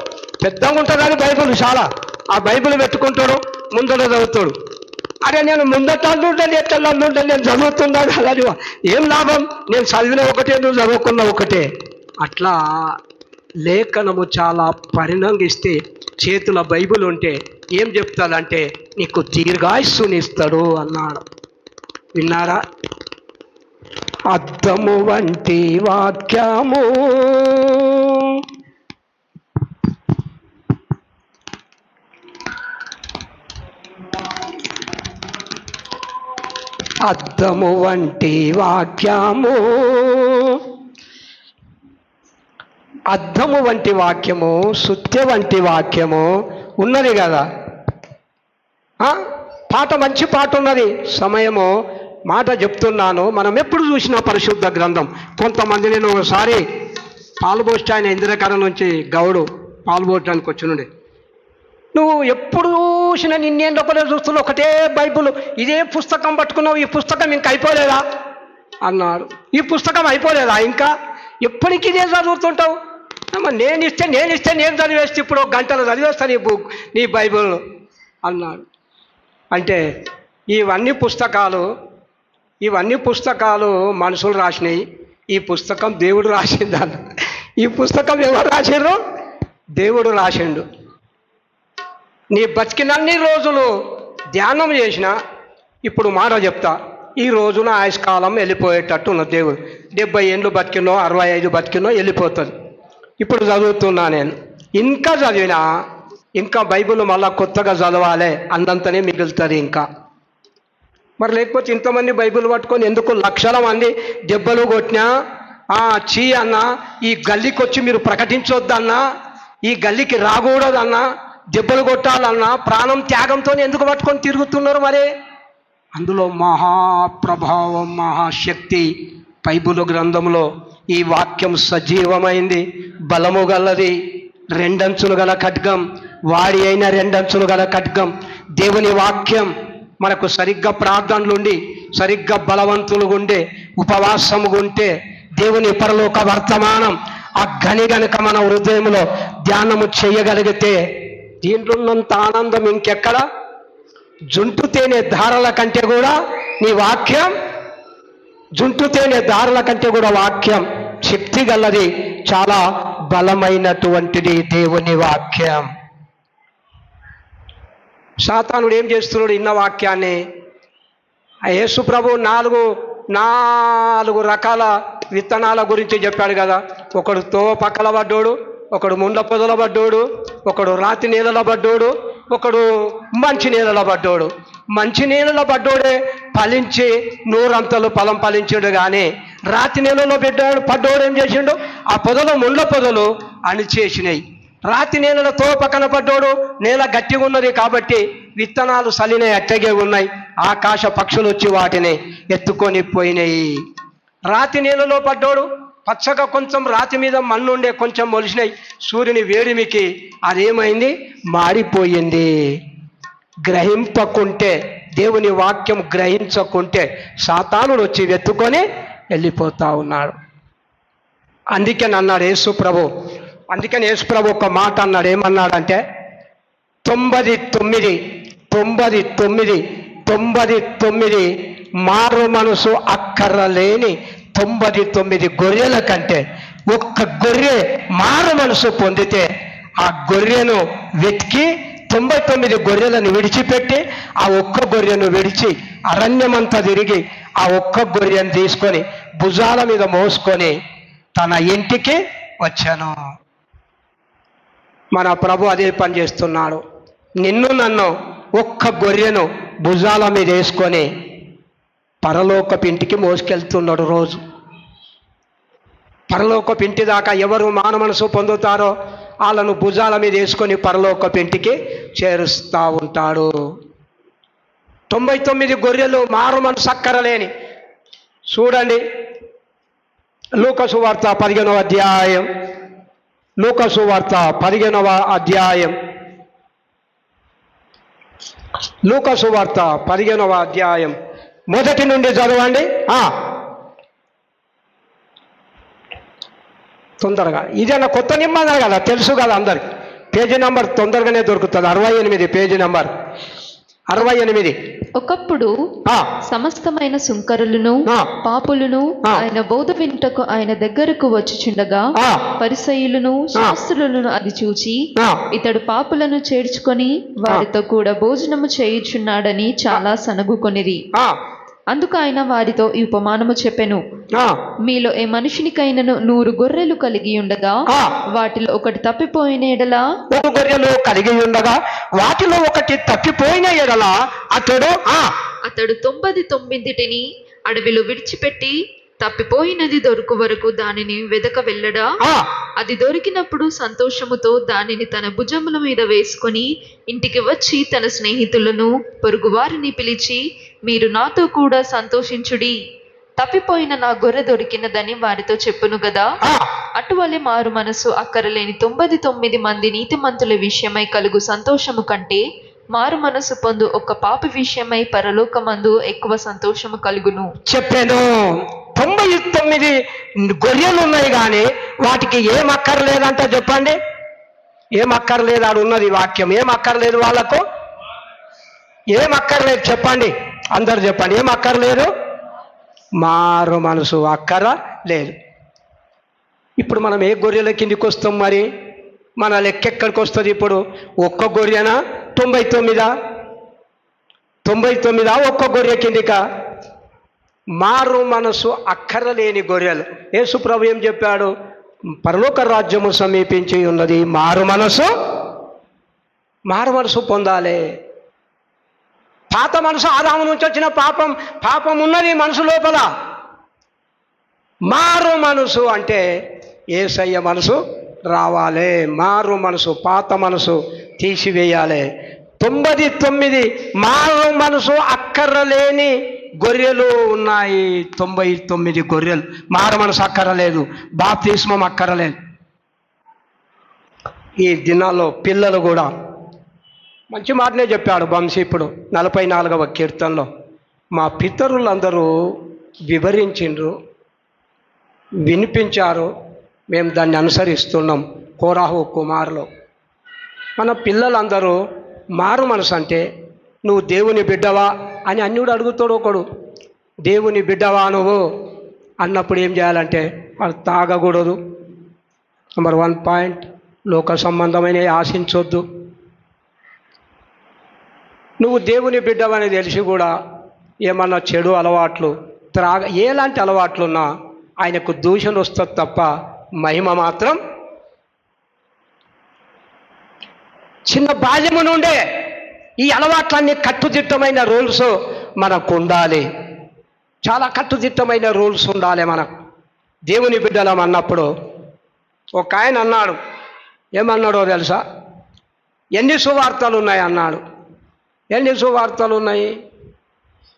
పెద్దగా ఉంటుందని బైబిల్ చాలా. ఆ బైబిల్ పెట్టుకుంటాడు, ముందట చదువుతాడు. అరే నేను ముందట అందుంటాను, ఎట్లా అందుంటాను, నేను చదువుతున్నాను కదా. ఏం లాభం? నేను చదివిన ఒకటే, నువ్వు చదువుకున్న ఒకటే. అట్లా లేఖనము చాలా పరిణమిస్తే చేతుల బైబిల్ ఉంటే ఏం చెప్తాడంటే నీకు దీర్ఘాయుస్సునిస్తాడు అన్నాడు. విన్నారా? అద్దము వంటి వాక్యము అద్దము వంటి వాక్యము అద్దము వంటి వాక్యము, సుత్య వంటి వాక్యము ఉన్నది కదా. పాట, మంచి పాట ఉన్నది. సమయము మాట చెప్తున్నాను. మనం ఎప్పుడు చూసినా పరిశుద్ధ గ్రంథం. కొంతమంది, నేను ఒకసారి పాల్పోస్ట్ ఆయన ఇందిరకర నుంచి గౌడు పాల్పోవటానికి వచ్చినుండే, నువ్వు ఎప్పుడు చూసినా నిన్నేం ఒకటే చూస్తున్నా, ఒకటే బైబుల్, ఇదే పుస్తకం పట్టుకున్నావు, ఈ పుస్తకం ఇంకా అయిపోలేదా అన్నాడు. ఈ పుస్తకం అయిపోలేదా ఇంకా, ఎప్పటికీ ఇదే చదువుతుంటావు? నేను ఇస్తే నేను చదివేస్తే ఇప్పుడు గంటలు చదివేస్తాను నీ బైబుల్ అన్నాడు. అంటే ఇవన్నీ పుస్తకాలు మనుషులు రాసినాయి, ఈ పుస్తకం దేవుడు రాసిందన్న. ఈ పుస్తకం ఎవరు రాసిండ్రు? దేవుడు రాసిండు. నీ బతికినన్ని రోజులు ధ్యానం చేసిన, ఇప్పుడు మాట చెప్తా, ఈ రోజున ఆయుష్కాలం వెళ్ళిపోయేటట్టు ఉన్న దేవుడు 70 ఏళ్ళు బతికినో 65 బతికినో వెళ్ళిపోతుంది. ఇప్పుడు చదువుతున్నా నేను, ఇంకా చదివినా ఇంకా బైబిల్ మళ్ళా కొత్తగా చదవాలి అన్నంతనే మిగులుతుంది ఇంకా. మరి లేకపోతే ఇంతమంది బైబిల్ పట్టుకొని ఎందుకు లక్షల మంది దెబ్బలు కొట్టినా, చీ అన్నా, ఈ గల్లీకి వచ్చి మీరు ప్రకటించొద్దన్నా, ఈ గల్లీకి రాకూడదన్నా, దెబ్బలు కొట్టాలన్నా ప్రాణం త్యాగంతో ఎందుకు పట్టుకొని తిరుగుతున్నారు? మరి అందులో మహాప్రభావం, మహాశక్తి బైబిల్ గ్రంథంలో ఈ వాక్యం సజీవమైంది, బలము గలది, 2 అంచులు గల ఖడ్గం, వాడి అయిన 2 అంచులు గల ఖడ్గం. దేవుని వాక్యం మనకు సరిగ్గా ప్రార్థనలుండి, సరిగ్గా బలవంతులు ఉండే, ఉపవాసముగా ఉంటే దేవుని పరలోక వర్తమానం ఆ గని గనుక మన హృదయంలో ధ్యానము చేయగలిగితే దీంట్లో ఉన్నంత ఆనందం ఇంకెక్కడ? జుంటు తేనె ధారల కంటే కూడా నీ వాక్యం, జుంటు తేనె ధారల కంటే కూడా వాక్యం శక్తి గలది, చాలా బలమైనటువంటిది దేవుని వాక్యం. సాతానుడు ఏం చేస్తున్నాడు? ఇన్న వాక్యాన్ని యేసు ప్రభు నాలుగు రకాల విత్తనాల గురించి చెప్పాడు కదా. ఒకడు తోవ పక్కల పడ్డోడు, ఒకడు ముండ్ల పొదల పడ్డోడు, ఒకడు రాతి నీళ్ళలో పడ్డోడు, ఒకడు మంచి నీళ్ళలో పడ్డోడు. మంచి నీళ్ళలో పడ్డోడే ఫలించి 100 అంతలు ఫలం ఫలించాడు. కానీ రాతి నీళ్ళలో పడ్డోడు ఏం చేసిండు? ఆ పొదలు, ముండ్ల పొదలు అణిచేసినాయి. రాతి నేలలో తో పక్కన పడ్డోడు, నేల గట్టిగా ఉన్నది కాబట్టి విత్తనాలు సలినే అట్టగే ఉన్నాయి, ఆకాశ పక్షులు వచ్చి వాటిని ఎత్తుకొని పోయినాయి. రాతి నేలలో పడ్డోడు పచ్చగా కొంచెం రాతి మీద మన్నుండే కొంచెం మొలిసినాయి, సూర్యుని వేడిమికి అదేమైంది? మాడిపోయింది. గ్రహింపకుంటే, దేవుని వాక్యం గ్రహించకుంటే సాతానుడు వచ్చి వెతుకొని వెళ్ళిపోతా ఉన్నాడు. అందుకని యేసు ప్రభు ఒక మాట అన్నాడు. ఏమన్నాడంటే 99 మారు మనసు అక్కర్రలేని 99 గొర్రెల కంటే ఒక్క గొర్రె మారు మనసు పొందితే ఆ గొర్రెను వెతికి 99 గొర్రెలను విడిచిపెట్టి ఆ ఒక్క గొర్రెను విడిచి అరణ్యమంతా తిరిగి ఆ ఒక్క గొర్రెను తీసుకొని భుజాల మీద మోసుకొని తన ఇంటికి వచ్చాను. మన ప్రభు అదే పని చేస్తున్నాడు. నన్ను ఒక్క గొర్రెను భుజాల మీద వేసుకొని పరలోకపు ఇంటికి మోసుకెళ్తున్నాడు. రోజు పరలోకపు ఇంటి దాకా ఎవరు మాన మనసు పొందుతారో వాళ్ళను భుజాల మీద వేసుకొని పరలోకపు ఇంటికి చేరుస్తూ ఉంటాడు. 99 గొర్రెలు మారు మనసు అక్కరలేని. చూడండి, లూకా సువార్త 15వ అధ్యాయం, లూకా సువార్త 15వ అధ్యాయం, లూకా సువార్త 15వ అధ్యాయం మొదటి నుండి చదవండి. తొందరగా, ఇదేనా కొత్త నిబంధన కదా, తెలుసు కదా అందరికి. పేజీ నంబర్ తొందరగానే దొరుకుతుంది. 68 పేజీ నంబర్ 68. ఒకప్పుడు సమస్తమైన సుంకరులను పాపులను ఆయన బోధ వింటకు ఆయన దగ్గరకు వచ్చుచుండగా పరిసయ్యులను శాస్త్రులను అది చూచి ఇతడు పాపులను చేర్చుకొని వారితో కూడా భోజనము చేయుచున్నాడని చాలా సనగుకొనిరి. అందుకు ఆయన వారితో ఈ ఉపమానము చెప్పెను. మీలో ఏ మనుషునికైనను 100 గొర్రెలు కలిగి ఉండగా వాటిలో ఒకటి తప్పిపోయిన ఎడల, 100 గొర్రెలు కలిగి ఉండగా వాటిలో ఒకటి తప్పిపోయిన ఎడల అతడు 99 అడవిలో విడిచిపెట్టి తప్పిపోయినది దొరుకు వరకు దానిని వెదక వెళ్ళడా, అది దొరికినప్పుడు సంతోషముతో దానిని తన భుజముల మీద వేసుకొని ఇంటికి వచ్చి తన స్నేహితులను పొరుగువారిని పిలిచి, మీరు నాతో కూడా సంతోషించుడి, తప్పిపోయిన నా గొర్రె దొరికినదని వారితో చెప్పును గదా. అటువలే మారు మనసు అక్కరలేని 99 మంది నీతిమంతుల విషయమై కలుగు సంతోషము కంటే మారు మనసు పొందు ఒక పాపి విషయమై పరలోకమందు ఎక్కువ సంతోషము కలుగును. చెప్పాను 99 గొర్రెలు ఉన్నాయి కానీ వాటికి ఏం అక్కర్లేదంట. చెప్పండి, ఏం అక్కర్లేదు. ఆడు ఉన్నది వాక్యం. ఏం అక్కర్లేదు వాళ్ళకు, ఏం అక్కర్లేదు. చెప్పండి, అందరు చెప్పండి, ఏం అక్కర్లేదు? మారు మనసు అక్కర లేదు. ఇప్పుడు మనం ఏ గొర్రెల కిందికి వస్తాం? మరి మన లెక్క ఎక్కడికి వస్తుంది? ఇప్పుడు ఒక్క గొర్రెనా 99 ఒక్క గొర్రె కిందిక? మారు మనసు అక్కరలేని గొర్రెలు. యేసు ప్రభు ఏం చెప్పాడు? పరలోక రాజ్యము సమీపించి ఉన్నది, మారు మనసు పొందాలి. పాత మనసు, ఆదాము నుంచి వచ్చిన పాపం ఉన్నది మనసు లోపల. మారు మనసు అంటే యేసయ్య మనసు రావాలి. మారు మనసు, పాత మనసు తీసివేయాలి. 99 మారు మనసు అక్కర్రలేని గొర్రెలు ఉన్నాయి. 99 గొర్రెలు మారు మనసు అక్కరలేదు, బాప్తిస్మం అక్కరలేదు. ఈ దినాల్లో పిల్లలు కూడా మంచి మాటనే చెప్పాడు వంశీ. ఇప్పుడు 44వ కీర్తనలో మా పితరులందరూ వివరించిండ్రు, వినిపించారు, మేము దాన్ని అనుసరిస్తున్నాం. కోరాహు కుమారులు మన పిల్లలందరూ మారు మనసు అంటే నువ్వు దేవుని బిడ్డవా అని అన్యుడు అడుగుతాడు. ఒకడు దేవుని బిడ్డవా నువ్వు అన్నప్పుడు ఏం చేయాలంటే వాళ్ళు తాగకూడదు. నెంబర్ 1 పాయింట్, లోక సంబంధమైనవి ఆశించొద్దు. నువ్వు దేవుని బిడ్డవని తెలిసి కూడా ఏమన్నా చెడు అలవాట్లు, ఎలాంటి అలవాట్లున్నా ఆయనకు దూషణ వస్తుంది తప్ప మహిమ మాత్రం. చిన్న బాల్యము నుండే ఈ అలవాట్లన్నీ కట్టుదిట్టమైన రూల్స్ మనకు ఉండాలి. చాలా కట్టుదిట్టమైన రూల్స్ ఉండాలి మనకు. దేవుని బిడ్డలం అన్నప్పుడు ఒక ఆయన అన్నాడు, ఏమన్నాడో తెలుసా? ఎన్ని సువార్తలు ఉన్నాయి అన్నాడు. ఎన్ని సువార్తలు ఉన్నాయి?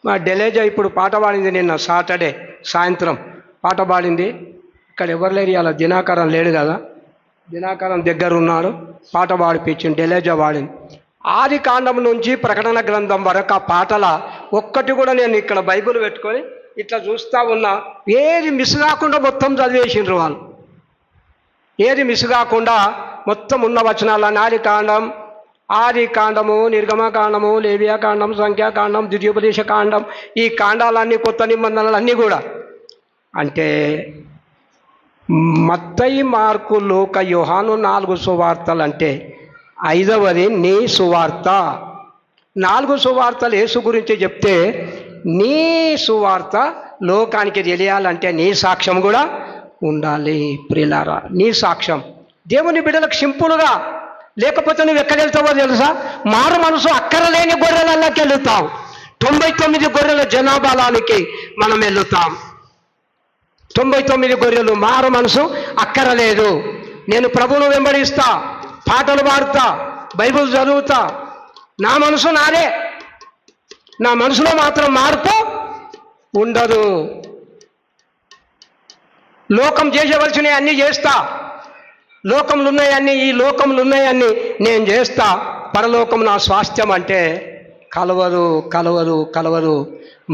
మా డెలేజా ఇప్పుడు పాట పాడింది, నిన్న సాటర్డే సాయంత్రం పాట పాడింది. ఇక్కడ ఎవరు లేరు, అలా దినాకరం లేడు కదా, దినాకరం దగ్గర ఉన్నాడు, పాట పాడిపించింది, డెలేజా పాడింది. ఆది కాండం నుంచి ప్రకటన గ్రంథం వరకు ఆ పాటల ఒక్కటి కూడా నేను ఇక్కడ బైబిల్ పెట్టుకొని ఇట్లా చూస్తూ ఉన్నా, ఏది మిస్ కాకుండా మొత్తం చదివేసిండ్రు వాళ్ళు. ఏది మిస్ కాకుండా మొత్తం ఉన్న వచనాలన్నీ ఆది కాండము, నిర్గమకాండము, లేవియాకాండం, సంఖ్యాకాండం, ద్వితీయోపదేశ కాండం, ఈ కాండాలన్నీ, కొత్త నిబంధనలు అన్నీ కూడా. అంటే మత్తయి, మార్కు, లూక, యోహాను 4 సువార్తలు అంటే 5వది నీ సువార్త. 4 సువార్తలు యేసు గురించి చెప్తే నీ సువార్త లోకానికి తెలియాలంటే నీ సాక్ష్యం కూడా ఉండాలి. ప్రియులారా, నీ సాక్ష్యం దేవుని బిడ్డలకు సింపుల్గా, లేకపోతే నువ్వు ఎక్కడ వెళ్తావో తెలుసా? మారు మనసు అక్కరలేని గొర్రెలలోకి వెళ్తావు. 99 గొర్రెల జనాభాలానికి మనం వెళ్తాం. 99 గొర్రెలు మారు మనసు అక్కరలేదు. నేను ప్రభువును వెంబడిస్తా, పాటలు పాడుతా, బైబిల్ చదువుతా, నా మనసు నాదే, నా మనసులో మాత్రం మార్పు ఉండదు. లోకం చేసేవలసినవి అన్నీ చేస్తా, లోకంలో ఉన్నాయన్నీ, ఈ లోకంలో ఉన్నాయన్నీ నేను చేస్తా, పరలోకం నా స్వాస్థ్యం అంటే కలవదు.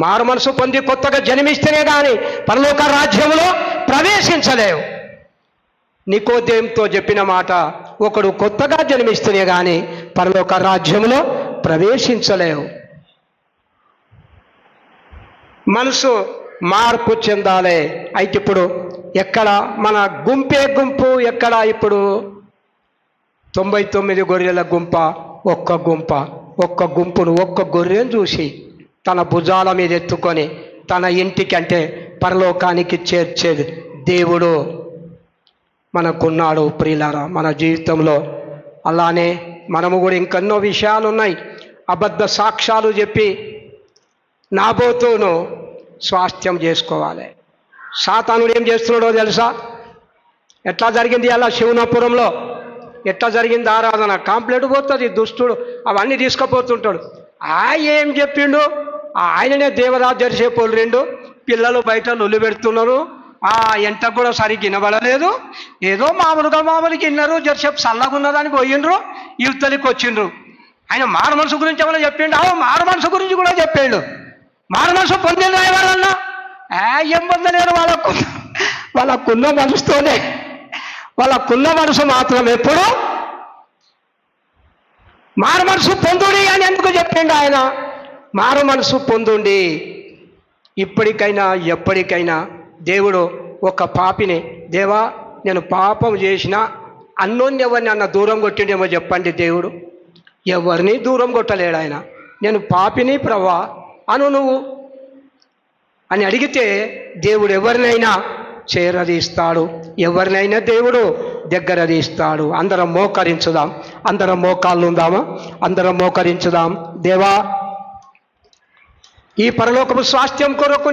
మారు మనసు పొంది కొత్తగా జన్మిస్తేనే కానీ పరలోక రాజ్యంలో ప్రవేశించలేవు. నికోదేముతో చెప్పిన మాట, ఒకడు కొత్తగా జన్మిస్తేనే కానీ పరలోక రాజ్యంలో ప్రవేశించలేవు. మనసు మార్పు చెందాలి. అయితే ఇప్పుడు ఎక్కడ మన గుంపు ఎక్కడ? ఇప్పుడు 99 గొర్రెల గుంప, ఒక్క గుంపును, ఒక్క గొర్రెను చూసి తన భుజాల మీద ఎత్తుకొని తన ఇంటికి అంటే పరలోకానికి చేర్చేది దేవుడు మనకున్నాడు. ప్రియులారా, మన జీవితంలో అలానే మనము కూడా ఇంకెన్నో విషయాలు ఉన్నాయి. అబద్ధ సాక్ష్యాలు చెప్పి నాబోతును స్వాస్థ్యం చేసుకోవాలి. సాతానుడు ఏం చేస్తున్నాడో తెలుసా? ఎట్లా జరిగింది అలా శివనాపురంలో, ఎట్లా జరిగింది ఆరాధన? కాంప్లైంట్ పోతుంది దుష్టుడు, అవన్నీ తీసుకుపోతుంటాడు. ఏం చెప్పిండు? ఆయననే దేవరాజు జరిసేపోలు 2 పిల్లలు బయట లొల్లి పెడుతున్నారు. ఎంట కూడా సరిగ్గా వినబడలేదు, ఏదో మామూలుగా విన్నారు, జరిసేపు చల్లగా ఉన్నదానికి పోయిండ్రు, యువతలికి వచ్చిండ్రు. ఆయన మారు మనసు గురించి ఏమైనా చెప్పిండు? మారు మనసు గురించి కూడా చెప్పిండు. మారు మనసు పొందిన ఎవరన్నా ఏం పొందలేరు. వాళ్ళకున్న మనసుతోనే, వాళ్ళకున్న మనసు మాత్రం ఎప్పుడు మారు మనసు పొందుడి అని ఎందుకు చెప్పిండు ఆయన? మారు మనసు పొందుండి. ఇప్పటికైనా ఎప్పటికైనా దేవుడు ఒక పాపిని, దేవా నేను పాపం చేసిన అన్నోన్ని ఎవరిని అన్న దూరం కొట్టిండేమో చెప్పండి. దేవుడు ఎవరిని దూరం కొట్టలేడు. ఆయన నేను పాపిని ప్రభువా అను నువ్వు అని అడిగితే దేవుడు ఎవరినైనా చేరదీస్తాడు, ఎవరినైనా దేవుడు దగ్గర తీస్తాడు. అందరం మోకరించుదాం, అందరం మోకాళ్ళు ఉందామా? అందరం మోకరించుదాం. దేవా ఈ పరలోకపు స్వాస్థ్యం కొరకు